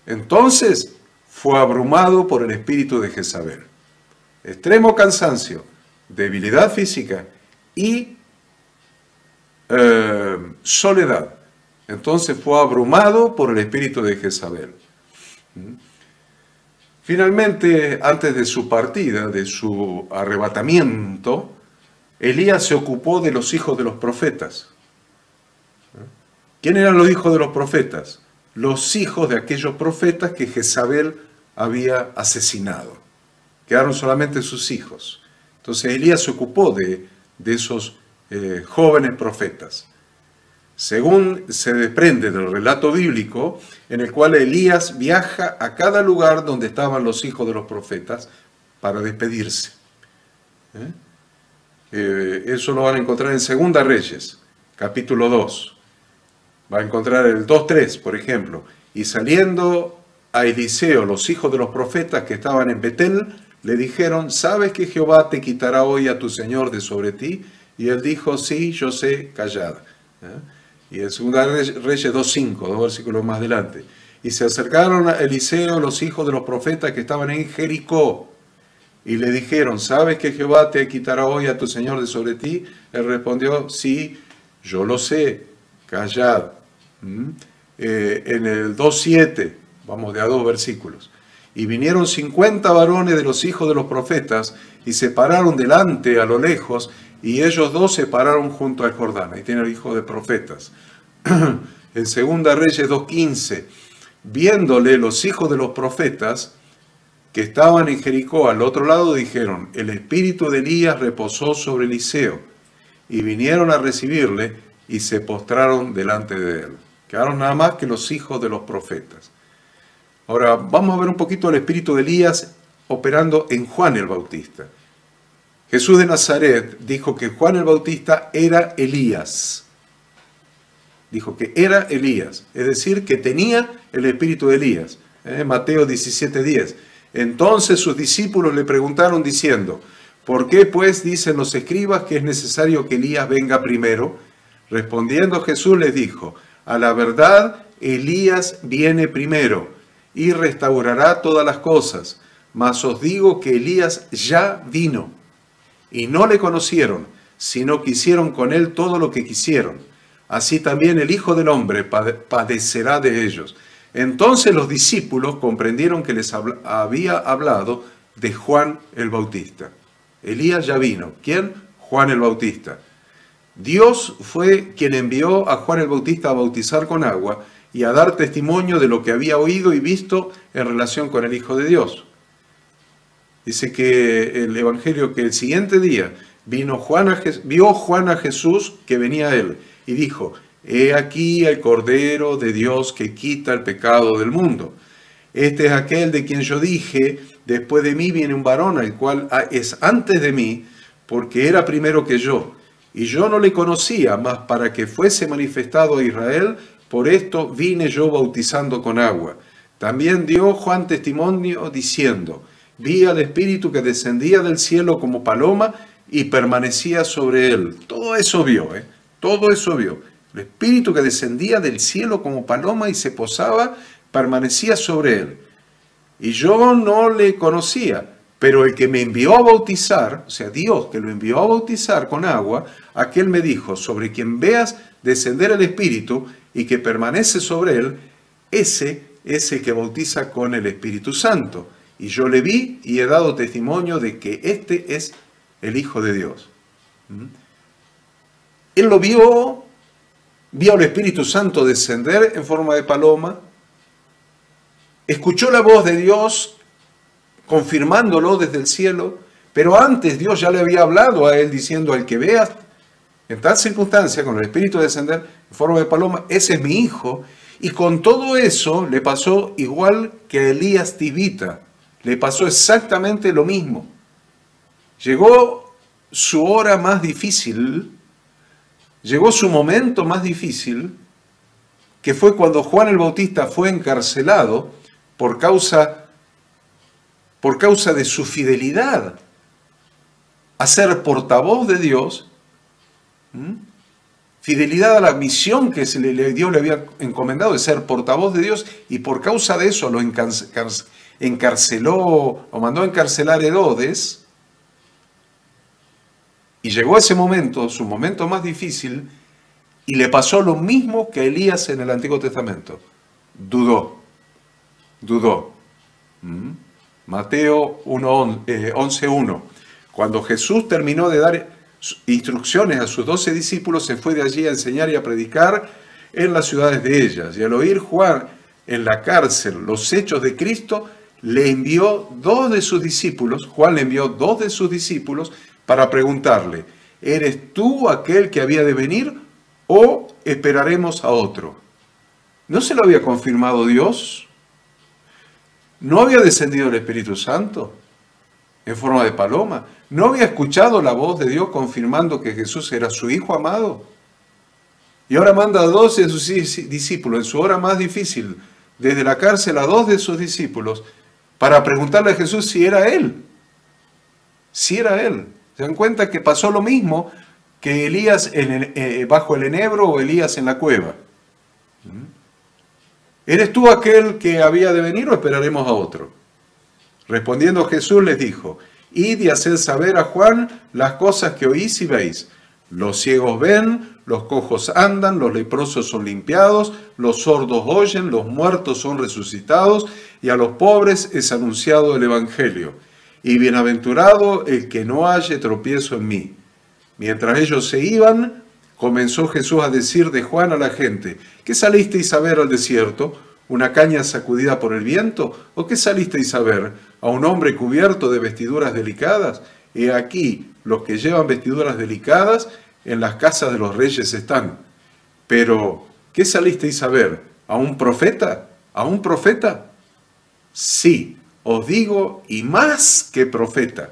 Entonces fue abrumado por el espíritu de Jezabel. Extremo cansancio, debilidad física y soledad. Entonces fue abrumado por el espíritu de Jezabel. Finalmente, antes de su partida, de su arrebatamiento, Elías se ocupó de los hijos de los profetas. ¿Quién eran los hijos de los profetas? Los hijos de aquellos profetas que Jezabel había asesinado. Quedaron solamente sus hijos. Entonces Elías se ocupó de esos jóvenes profetas. Según se desprende del relato bíblico, en el cual Elías viaja a cada lugar donde estaban los hijos de los profetas para despedirse. Eso lo van a encontrar en Segunda Reyes, capítulo 2. Va a encontrar el 2:3, por ejemplo. Y saliendo a Eliseo, los hijos de los profetas que estaban en Betel, le dijeron: ¿sabes que Jehová te quitará hoy a tu señor de sobre ti? Y él dijo: sí, yo sé, callad. Y en 2 Reyes 2:5, 2 versículos más adelante. Y se acercaron a Eliseo los hijos de los profetas que estaban en Jericó, y le dijeron: ¿sabes que Jehová te quitará hoy a tu señor de sobre ti? Él respondió: sí, yo lo sé, callad. En el 2:7, vamos de a 2 versículos. Y vinieron 50 varones de los hijos de los profetas, y se pararon delante a lo lejos, y ellos dos se pararon junto al Jordán. Ahí tiene el hijo de profetas. En 2 Reyes 2:15, viéndole los hijos de los profetas que estaban en Jericó al otro lado, dijeron: el espíritu de Elías reposó sobre Eliseo. Y vinieron a recibirle y se postraron delante de él. Quedaron nada más que los hijos de los profetas. Ahora vamos a ver un poquito el espíritu de Elías operando en Juan el Bautista. Jesús de Nazaret dijo que Juan el Bautista era Elías. Dijo que era Elías, es decir, que tenía el espíritu de Elías. Mateo 17:10. Entonces sus discípulos le preguntaron diciendo: ¿por qué pues dicen los escribas que es necesario que Elías venga primero? Respondiendo Jesús les dijo: a la verdad, Elías viene primero y restaurará todas las cosas. Mas os digo que Elías ya vino y no le conocieron, sino que hicieron con él todo lo que quisieron. Así también el Hijo del Hombre padecerá de ellos. Entonces los discípulos comprendieron que les había hablado de Juan el Bautista. Elías ya vino. ¿Quién? Juan el Bautista. Dios fue quien envió a Juan el Bautista a bautizar con agua y a dar testimonio de lo que había oído y visto en relación con el Hijo de Dios. Dice que el Evangelio que el siguiente día vio Juan a Jesús que venía a él y dijo: he aquí el Cordero de Dios que quita el pecado del mundo. Este es aquel de quien yo dije: después de mí viene un varón, el cual es antes de mí, porque era primero que yo. Y yo no le conocía, mas para que fuese manifestado a Israel, por esto vine yo bautizando con agua. También dio Juan testimonio diciendo: vi al Espíritu que descendía del cielo como paloma y permanecía sobre él. Todo eso vio, todo eso vio. El Espíritu que descendía del cielo como paloma y se posaba, permanecía sobre él. Y yo no le conocía, pero el que me envió a bautizar, o sea, Dios que lo envió a bautizar con agua, aquel me dijo: sobre quien veas descender el Espíritu y que permanece sobre él, ese es el que bautiza con el Espíritu Santo. Y yo le vi y he dado testimonio de que este es el Hijo de Dios. Él lo vio al Espíritu Santo descender en forma de paloma, escuchó la voz de Dios confirmándolo desde el cielo, pero antes Dios ya le había hablado a él diciendo: al que veas en tal circunstancia con el Espíritu descender en forma de paloma, ese es mi Hijo. Y con todo eso le pasó igual que a Elías Tibita, le pasó exactamente lo mismo. Llegó su hora más difícil, llegó su momento más difícil, que fue cuando Juan el Bautista fue encarcelado por causa de su fidelidad a ser portavoz de Dios, fidelidad a la misión que Dios le había encomendado de ser portavoz de Dios, y por causa de eso lo encarceló o mandó a encarcelar Herodes. Y llegó ese momento, su momento más difícil, y le pasó lo mismo que a Elías en el Antiguo Testamento. Dudó. Mateo 11:1. Cuando Jesús terminó de dar instrucciones a sus 12 discípulos, se fue de allí a enseñar y a predicar en las ciudades de ellas. Y al oír Juan en la cárcel los hechos de Cristo, le envió dos de sus discípulos, Juan le envió dos de sus discípulos para preguntarle: ¿eres tú aquel que había de venir o esperaremos a otro? ¿No se lo había confirmado Dios? ¿No había descendido el Espíritu Santo en forma de paloma? ¿No había escuchado la voz de Dios confirmando que Jesús era su Hijo amado? Y ahora manda a 12 de sus discípulos en su hora más difícil, desde la cárcel a 2 de sus discípulos, para preguntarle a Jesús si era Él. Si era Él. ¿Se dan cuenta que pasó lo mismo que Elías bajo el enebro o Elías en la cueva? ¿Eres tú aquel que había de venir o esperaremos a otro? Respondiendo Jesús les dijo: id y haced saber a Juan las cosas que oís y veis. Los ciegos ven, los cojos andan, los leprosos son limpiados, los sordos oyen, los muertos son resucitados, y a los pobres es anunciado el Evangelio. Y bienaventurado el que no halle tropiezo en mí. Mientras ellos se iban, comenzó Jesús a decir de Juan a la gente: ¿qué salisteis a ver al desierto? ¿Una caña sacudida por el viento? ¿O qué salisteis a ver? ¿A un hombre cubierto de vestiduras delicadas? He aquí, los que llevan vestiduras delicadas en las casas de los reyes están. Pero, ¿qué salisteis a ver? ¿A un profeta? ¿A un profeta? Sí, os digo, y más que profeta.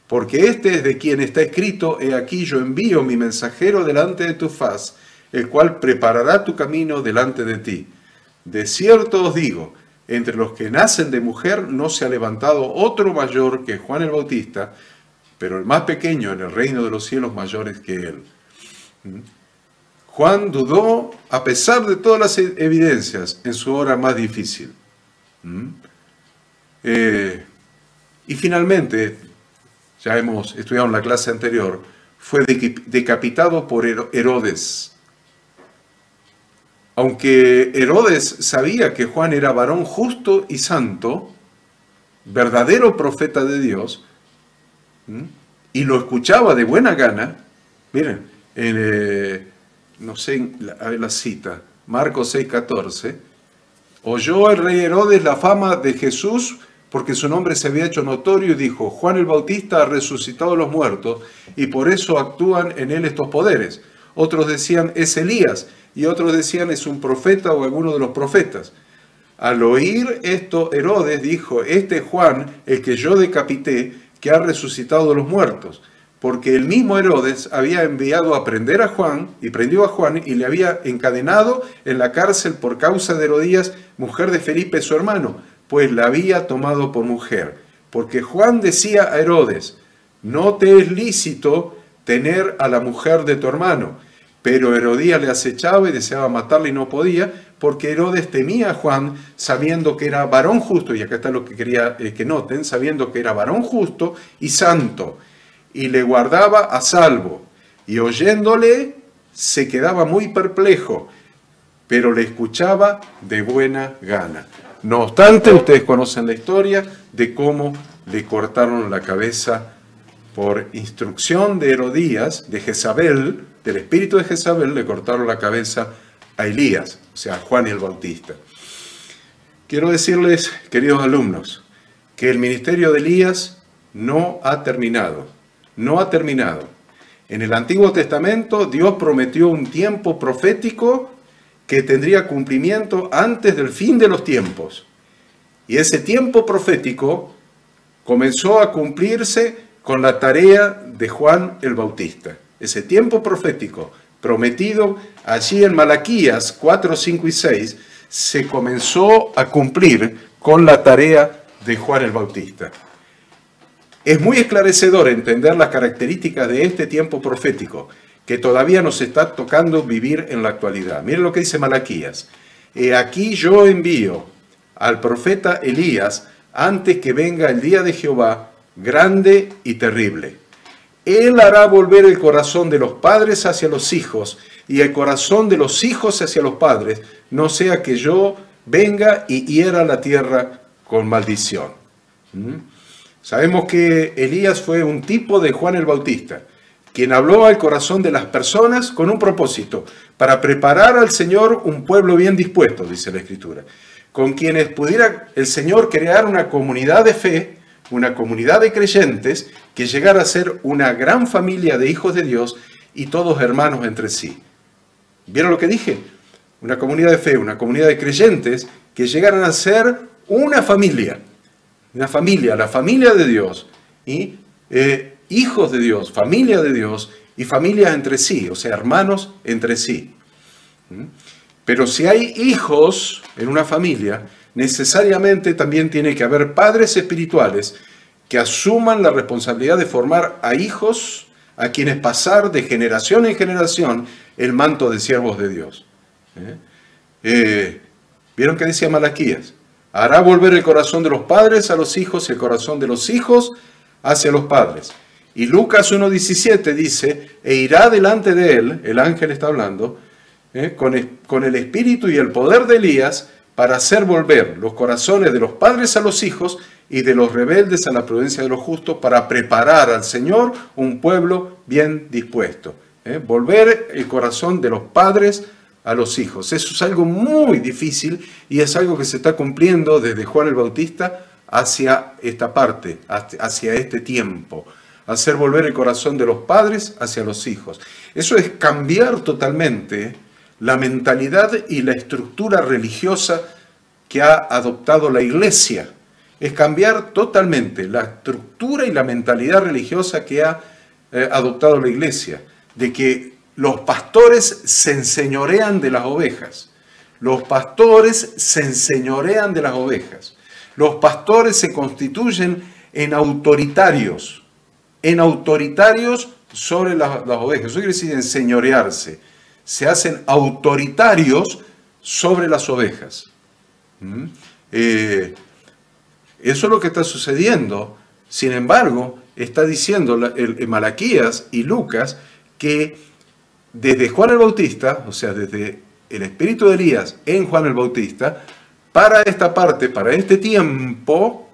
Porque este es de quien está escrito: he aquí yo envío mi mensajero delante de tu faz, el cual preparará tu camino delante de ti. De cierto os digo, entre los que nacen de mujer no se ha levantado otro mayor que Juan el Bautista, pero el más pequeño en el reino de los cielos mayores que él. Juan dudó a pesar de todas las evidencias en su hora más difícil. Y finalmente, ya hemos estudiado en la clase anterior, fue decapitado por Herodes. Aunque Herodes sabía que Juan era varón justo y santo, verdadero profeta de Dios, y lo escuchaba de buena gana, miren, no sé, a ver la cita, Marcos 6:14, oyó el rey Herodes la fama de Jesús porque su nombre se había hecho notorio y dijo: Juan el Bautista ha resucitado a los muertos y por eso actúan en él estos poderes. Otros decían: es Elías, y otros decían: es un profeta o alguno de los profetas. Al oír esto, Herodes dijo: este es Juan, el que yo decapité, que ha resucitado de los muertos. Porque el mismo Herodes había enviado a prender a Juan, y prendió a Juan, y le había encadenado en la cárcel por causa de Herodías, mujer de Felipe su hermano, pues la había tomado por mujer. Porque Juan decía a Herodes: no te es lícito tener a la mujer de tu hermano. Pero Herodías le acechaba y deseaba matarle y no podía, porque Herodes temía a Juan, sabiendo que era varón justo, y acá está lo que quería que noten, sabiendo que era varón justo y santo, y le guardaba a salvo, y oyéndole se quedaba muy perplejo, pero le escuchaba de buena gana. No obstante, ustedes conocen la historia de cómo le cortaron la cabeza por instrucción de Herodías, de Jezabel, del espíritu de Jezabel, le cortaron la cabeza a Elías, o sea, a Juan el Bautista. Quiero decirles, queridos alumnos, que el ministerio de Elías no ha terminado. No ha terminado. En el Antiguo Testamento, Dios prometió un tiempo profético que tendría cumplimiento antes del fin de los tiempos. Y ese tiempo profético comenzó a cumplirse con la tarea de Juan el Bautista. Ese tiempo profético prometido allí en Malaquías 4, 5 y 6 se comenzó a cumplir con la tarea de Juan el Bautista. Es muy esclarecedor entender las características de este tiempo profético que todavía nos está tocando vivir en la actualidad. Miren lo que dice Malaquías. He aquí yo envío al profeta Elías antes que venga el día de Jehová, grande y terrible. Él hará volver el corazón de los padres hacia los hijos y el corazón de los hijos hacia los padres, no sea que yo venga y hiera la tierra con maldición. Sabemos que Elías fue un tipo de Juan el Bautista, quien habló al corazón de las personas con un propósito, para preparar al Señor un pueblo bien dispuesto, dice la Escritura, con quienes pudiera el Señor crear una comunidad de fe, una comunidad de creyentes que llegara a ser una gran familia de hijos de Dios y todos hermanos entre sí. ¿Vieron lo que dije? Una comunidad de fe, una comunidad de creyentes que llegaran a ser una familia, la familia de Dios, y hijos de Dios, familia de Dios y familias entre sí, o sea, hermanos entre sí. Pero si hay hijos en una familia, necesariamente también tiene que haber padres espirituales que asuman la responsabilidad de formar a hijos a quienes pasar de generación en generación el manto de siervos de Dios. ¿Vieron qué decía Malaquías? Hará volver el corazón de los padres a los hijos y el corazón de los hijos hacia los padres. Y Lucas 1:17 dice, e irá delante de él, el ángel está hablando, con el espíritu y el poder de Elías, para hacer volver los corazones de los padres a los hijos y de los rebeldes a la prudencia de los justos, para preparar al Señor un pueblo bien dispuesto. Volver el corazón de los padres a los hijos. Eso es algo muy difícil y es algo que se está cumpliendo desde Juan el Bautista hacia esta parte, hacia este tiempo. Hacer volver el corazón de los padres hacia los hijos. Eso es cambiar totalmente la mentalidad y la estructura religiosa que ha adoptado la Iglesia. Es cambiar totalmente la estructura y la mentalidad religiosa que ha adoptado la Iglesia, de que los pastores se enseñorean de las ovejas. Los pastores se enseñorean de las ovejas. Los pastores se constituyen en autoritarios sobre las ovejas. Eso quiere decir enseñorearse. Se hacen autoritarios sobre las ovejas. Eso es lo que está sucediendo. Sin embargo, está diciendo Malaquías y Lucas que desde Juan el Bautista, o sea, desde el espíritu de Elías en Juan el Bautista, para esta parte, para este tiempo,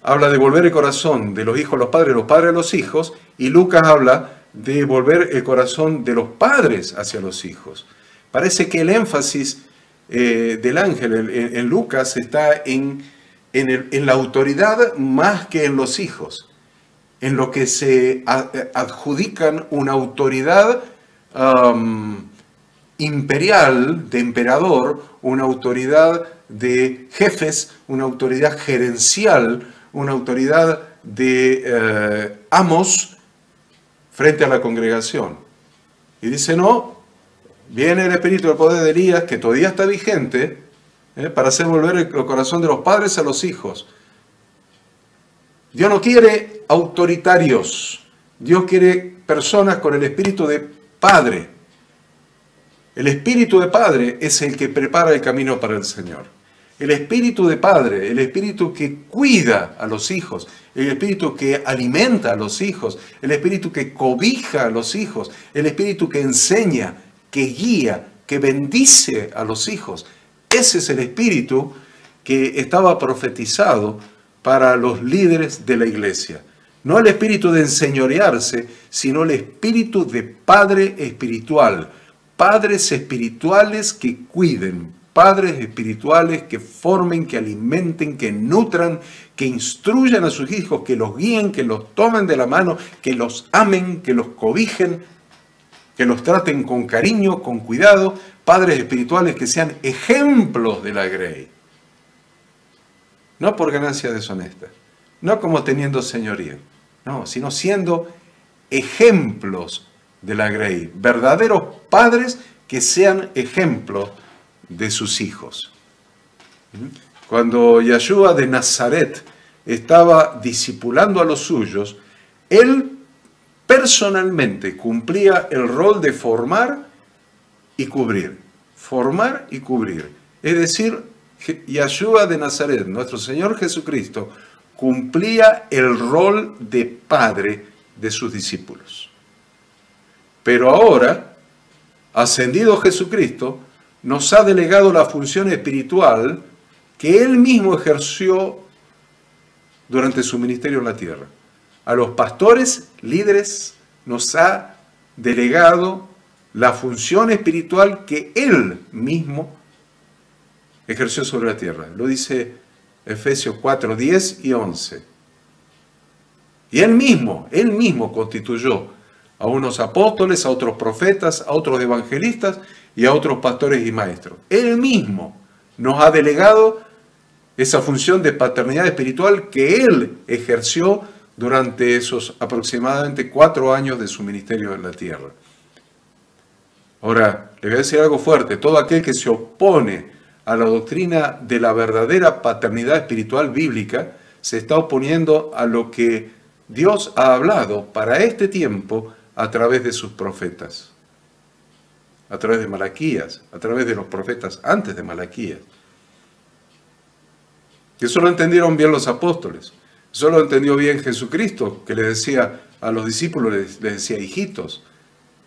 habla de volver el corazón de los hijos a los padres a los hijos, y Lucas habla de volver el corazón de los padres hacia los hijos. Parece que el énfasis del ángel en Lucas está en la autoridad más que en los hijos, en lo que se adjudican una autoridad imperial, de emperador, una autoridad de jefes, una autoridad gerencial, una autoridad de amos frente a la congregación. Y dice, no, viene el espíritu del poder de Elías, que todavía está vigente, para hacer volver el corazón de los padres a los hijos. Dios no quiere autoritarios, Dios quiere personas con el espíritu de padre. El espíritu de padre es el que prepara el camino para el Señor. El espíritu de padre, el espíritu que cuida a los hijos, el espíritu que alimenta a los hijos, el espíritu que cobija a los hijos, el espíritu que enseña, que guía, que bendice a los hijos. Ese es el espíritu que estaba profetizado para los líderes de la iglesia. No el espíritu de enseñorearse, sino el espíritu de padre espiritual. Padres espirituales que cuiden, padres espirituales que formen, que alimenten, que nutran, que instruyan a sus hijos, que los guíen, que los tomen de la mano, que los amen, que los cobijen, que los traten con cariño, con cuidado. Padres espirituales que sean ejemplos de la grey. No por ganancia deshonesta, no como teniendo señoría, no, sino siendo ejemplos de la grey, verdaderos padres que sean ejemplos de sus hijos. Cuando Yeshua de Nazaret estaba discipulando a los suyos, él personalmente cumplía el rol de formar y cubrir. Formar y cubrir. Es decir, Yeshua de Nazaret, nuestro Señor Jesucristo, cumplía el rol de padre de sus discípulos. Pero ahora, ascendido Jesucristo, nos ha delegado la función espiritual que Él mismo ejerció durante su ministerio en la tierra. A los pastores, líderes, nos ha delegado la función espiritual que Él mismo ejerció sobre la tierra. Lo dice Efesios 4, 10 y 11. Y Él mismo constituyó a unos apóstoles, a otros profetas, a otros evangelistas y a otros pastores y maestros. Él mismo nos ha delegado esa función de paternidad espiritual que Él ejerció durante esos aproximadamente 4 años de su ministerio en la tierra. Ahora, le voy a decir algo fuerte. Todo aquel que se opone a la doctrina de la verdadera paternidad espiritual bíblica se está oponiendo a lo que Dios ha hablado para este tiempo a través de sus profetas, a través de Malaquías, a través de los profetas antes de Malaquías. Eso lo entendieron bien los apóstoles, eso lo entendió bien Jesucristo, que le decía a los discípulos, les decía hijitos.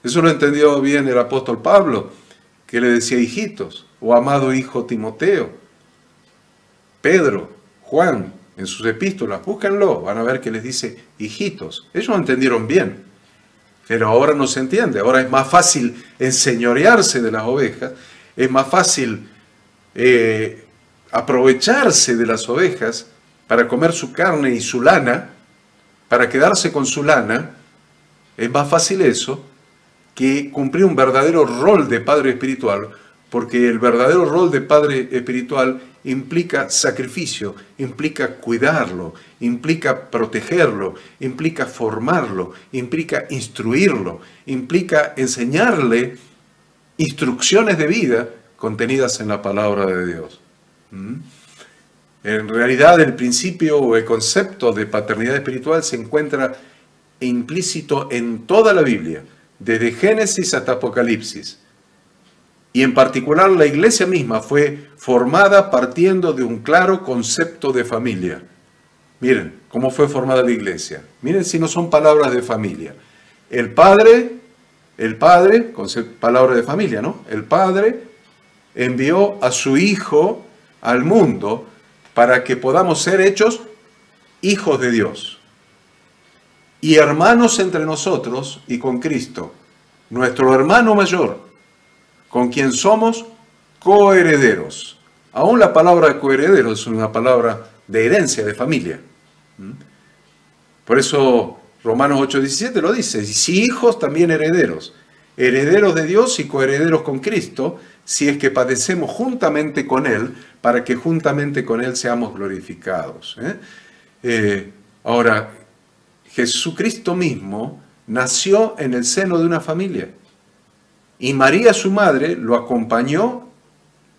Eso lo entendió bien el apóstol Pablo, que le decía hijitos, o amado hijo Timoteo. Pedro, Juan, en sus epístolas, búsquenlo, van a ver que les dice hijitos. Ellos entendieron bien, pero ahora no se entiende. Ahora es más fácil enseñorearse de las ovejas, es más fácil aprovecharse de las ovejas para comer su carne y su lana, para quedarse con su lana. Es más fácil eso que cumplir un verdadero rol de padre espiritual, porque el verdadero rol de padre espiritual implica sacrificio, implica cuidarlo, implica protegerlo, implica formarlo, implica instruirlo, implica enseñarle instrucciones de vida contenidas en la palabra de Dios. En realidad, el principio o el concepto de paternidad espiritual se encuentra implícito en toda la Biblia, desde Génesis hasta Apocalipsis. Y en particular la iglesia misma fue formada partiendo de un claro concepto de familia. Miren cómo fue formada la iglesia. Miren si no son palabras de familia. El Padre, palabra de familia, ¿no? El Padre envió a su Hijo al mundo para que podamos ser hechos hijos de Dios y hermanos entre nosotros y con Cristo, nuestro hermano mayor, con quien somos coherederos. Aún la palabra coheredero es una palabra de herencia, de familia. Por eso Romanos 8:17 lo dice, si hijos también herederos, herederos de Dios y coherederos con Cristo, si es que padecemos juntamente con Él, para que juntamente con Él seamos glorificados. Ahora, Jesucristo mismo nació en el seno de una familia. Y María, su madre, lo acompañó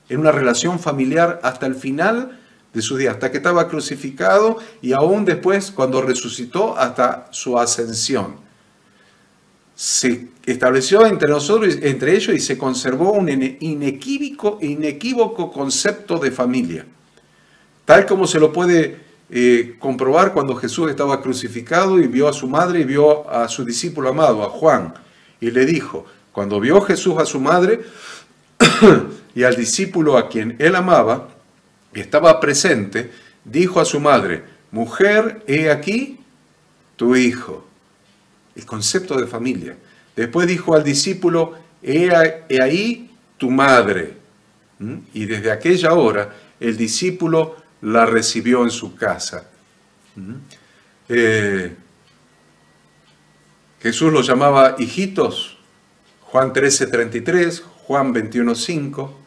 en una relación familiar hasta el final de sus días, hasta que estaba crucificado y aún después, cuando resucitó, hasta su ascensión. Se estableció entre nosotros, entre ellos, y se conservó un inequívoco concepto de familia, tal como se lo puede comprobar cuando Jesús estaba crucificado y vio a su madre y vio a su discípulo amado, a Juan, y le dijo, cuando vio Jesús a su madre y al discípulo a quien él amaba, y estaba presente, dijo a su madre, mujer, he aquí tu hijo. El concepto de familia. Después dijo al discípulo, he ahí tu madre. Y desde aquella hora el discípulo la recibió en su casa. Jesús los llamaba hijitos. Juan 13:33, Juan 21:5.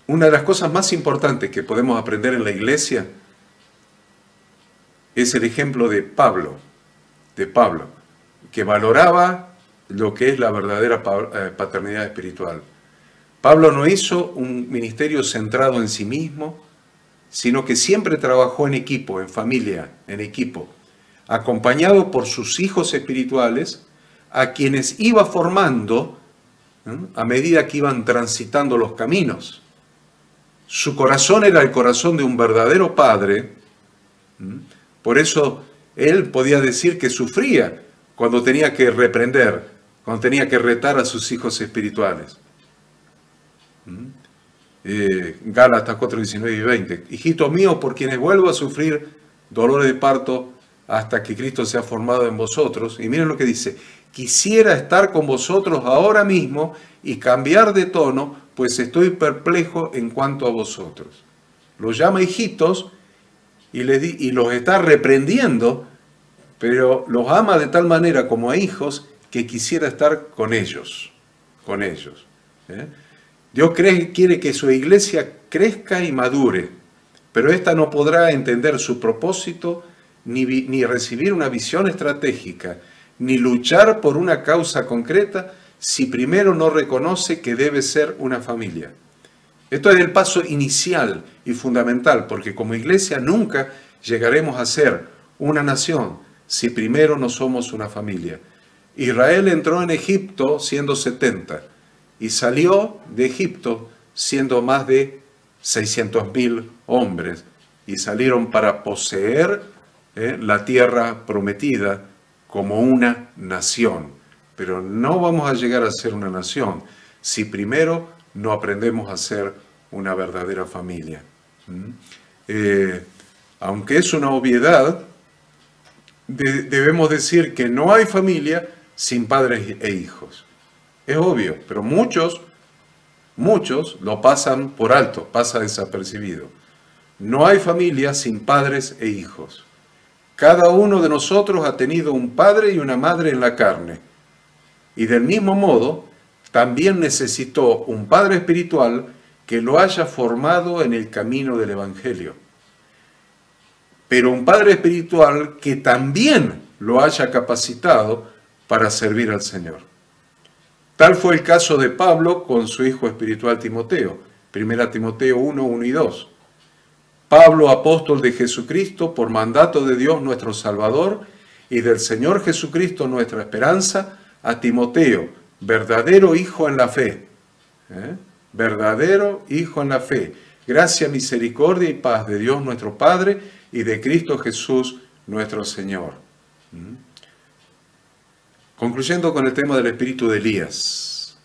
Una de las cosas más importantes que podemos aprender en la iglesia es el ejemplo de Pablo, que valoraba lo que es la verdadera paternidad espiritual. Pablo no hizo un ministerio centrado en sí mismo, sino que siempre trabajó en equipo, en familia, en equipo, acompañado por sus hijos espirituales, a quienes iba formando a medida que iban transitando los caminos. Su corazón era el corazón de un verdadero padre. Por eso él podía decir que sufría cuando tenía que reprender, cuando tenía que retar a sus hijos espirituales. Gálatas 4:19 y 20. Hijitos míos, por quienes vuelvo a sufrir dolores de parto hasta que Cristo sea formado en vosotros. Y miren lo que dice. Quisiera estar con vosotros ahora mismo y cambiar de tono, pues estoy perplejo en cuanto a vosotros. Los llama hijitos y los está reprendiendo, pero los ama de tal manera como a hijos que quisiera estar con ellos. Dios quiere que su iglesia crezca y madure, pero ésta no podrá entender su propósito, ni recibir una visión estratégica, ni luchar por una causa concreta, si primero no reconoce que debe ser una familia. Esto es el paso inicial y fundamental, porque como iglesia nunca llegaremos a ser una nación si primero no somos una familia. Israel entró en Egipto siendo 70 y salió de Egipto siendo más de 600.000 hombres y salieron para poseer la tierra prometida como una nación. Pero no vamos a llegar a ser una nación si primero no aprendemos a ser una verdadera familia. Aunque es una obviedad, debemos decir que no hay familia sin padres e hijos. Es obvio, pero muchos lo pasan por alto, pasa desapercibido. No hay familia sin padres e hijos. Cada uno de nosotros ha tenido un padre y una madre en la carne. Y del mismo modo, también necesitó un padre espiritual que lo haya formado en el camino del Evangelio. Pero un padre espiritual que también lo haya capacitado para servir al Señor. Tal fue el caso de Pablo con su hijo espiritual Timoteo. 1 Timoteo 1, 1 y 2. Pablo, apóstol de Jesucristo, por mandato de Dios nuestro Salvador y del Señor Jesucristo nuestra esperanza, a Timoteo, verdadero hijo en la fe. Verdadero hijo en la fe. Gracia, misericordia y paz de Dios nuestro Padre y de Cristo Jesús nuestro Señor. Concluyendo con el tema del espíritu de Elías.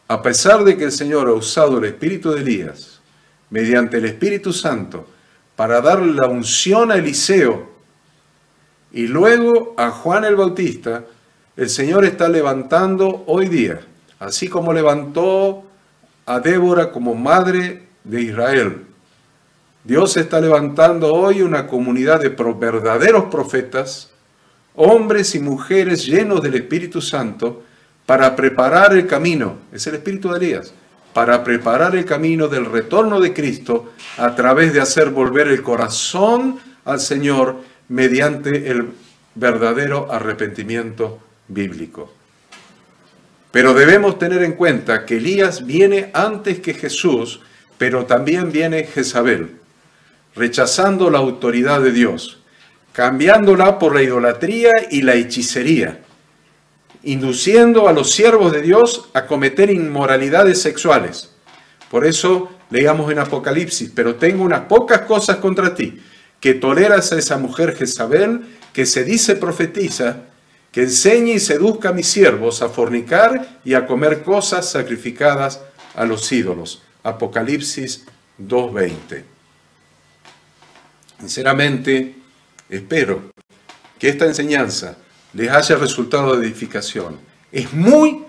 A pesar de que el Señor ha usado el espíritu de Elías, mediante el Espíritu Santo, para darle la unción a Eliseo y luego a Juan el Bautista, el Señor está levantando hoy día, así como levantó a Débora como madre de Israel. Dios está levantando hoy una comunidad de verdaderos profetas, hombres y mujeres llenos del Espíritu Santo, para preparar el camino, es el espíritu de Elías, para preparar el camino del retorno de Cristo a través de hacer volver el corazón al Señor mediante el verdadero arrepentimiento bíblico. Pero debemos tener en cuenta que Elías viene antes que Jesús, pero también viene Jezabel, rechazando la autoridad de Dios, cambiándola por la idolatría y la hechicería, induciendo a los siervos de Dios a cometer inmoralidades sexuales. Por eso leamos en Apocalipsis, pero tengo unas pocas cosas contra ti, que toleras a esa mujer Jezabel, que se dice profetiza, que enseñe y seduzca a mis siervos a fornicar y a comer cosas sacrificadas a los ídolos. Apocalipsis 2:20. Sinceramente, espero que esta enseñanza les haya resultado de edificación. Es muy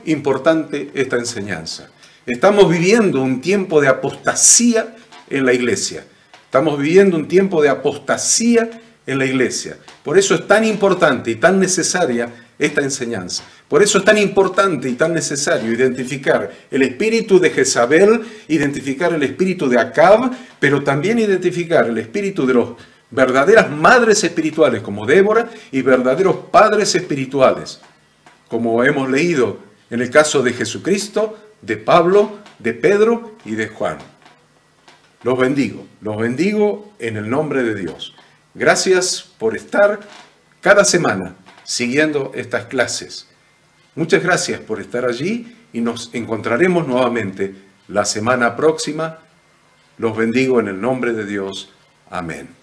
importante esta enseñanza. Estamos viviendo un tiempo de apostasía en la iglesia. Estamos viviendo un tiempo de apostasía en la iglesia. Por eso es tan importante y tan necesaria esta enseñanza. Por eso es tan importante y tan necesario identificar el espíritu de Jezabel, identificar el espíritu de Acab, pero también identificar el espíritu de los verdaderas madres espirituales como Débora y verdaderos padres espirituales, como hemos leído en el caso de Jesucristo, de Pablo, de Pedro y de Juan. Los bendigo en el nombre de Dios. Gracias por estar cada semana siguiendo estas clases. Muchas gracias por estar allí y nos encontraremos nuevamente la semana próxima. Los bendigo en el nombre de Dios. Amén.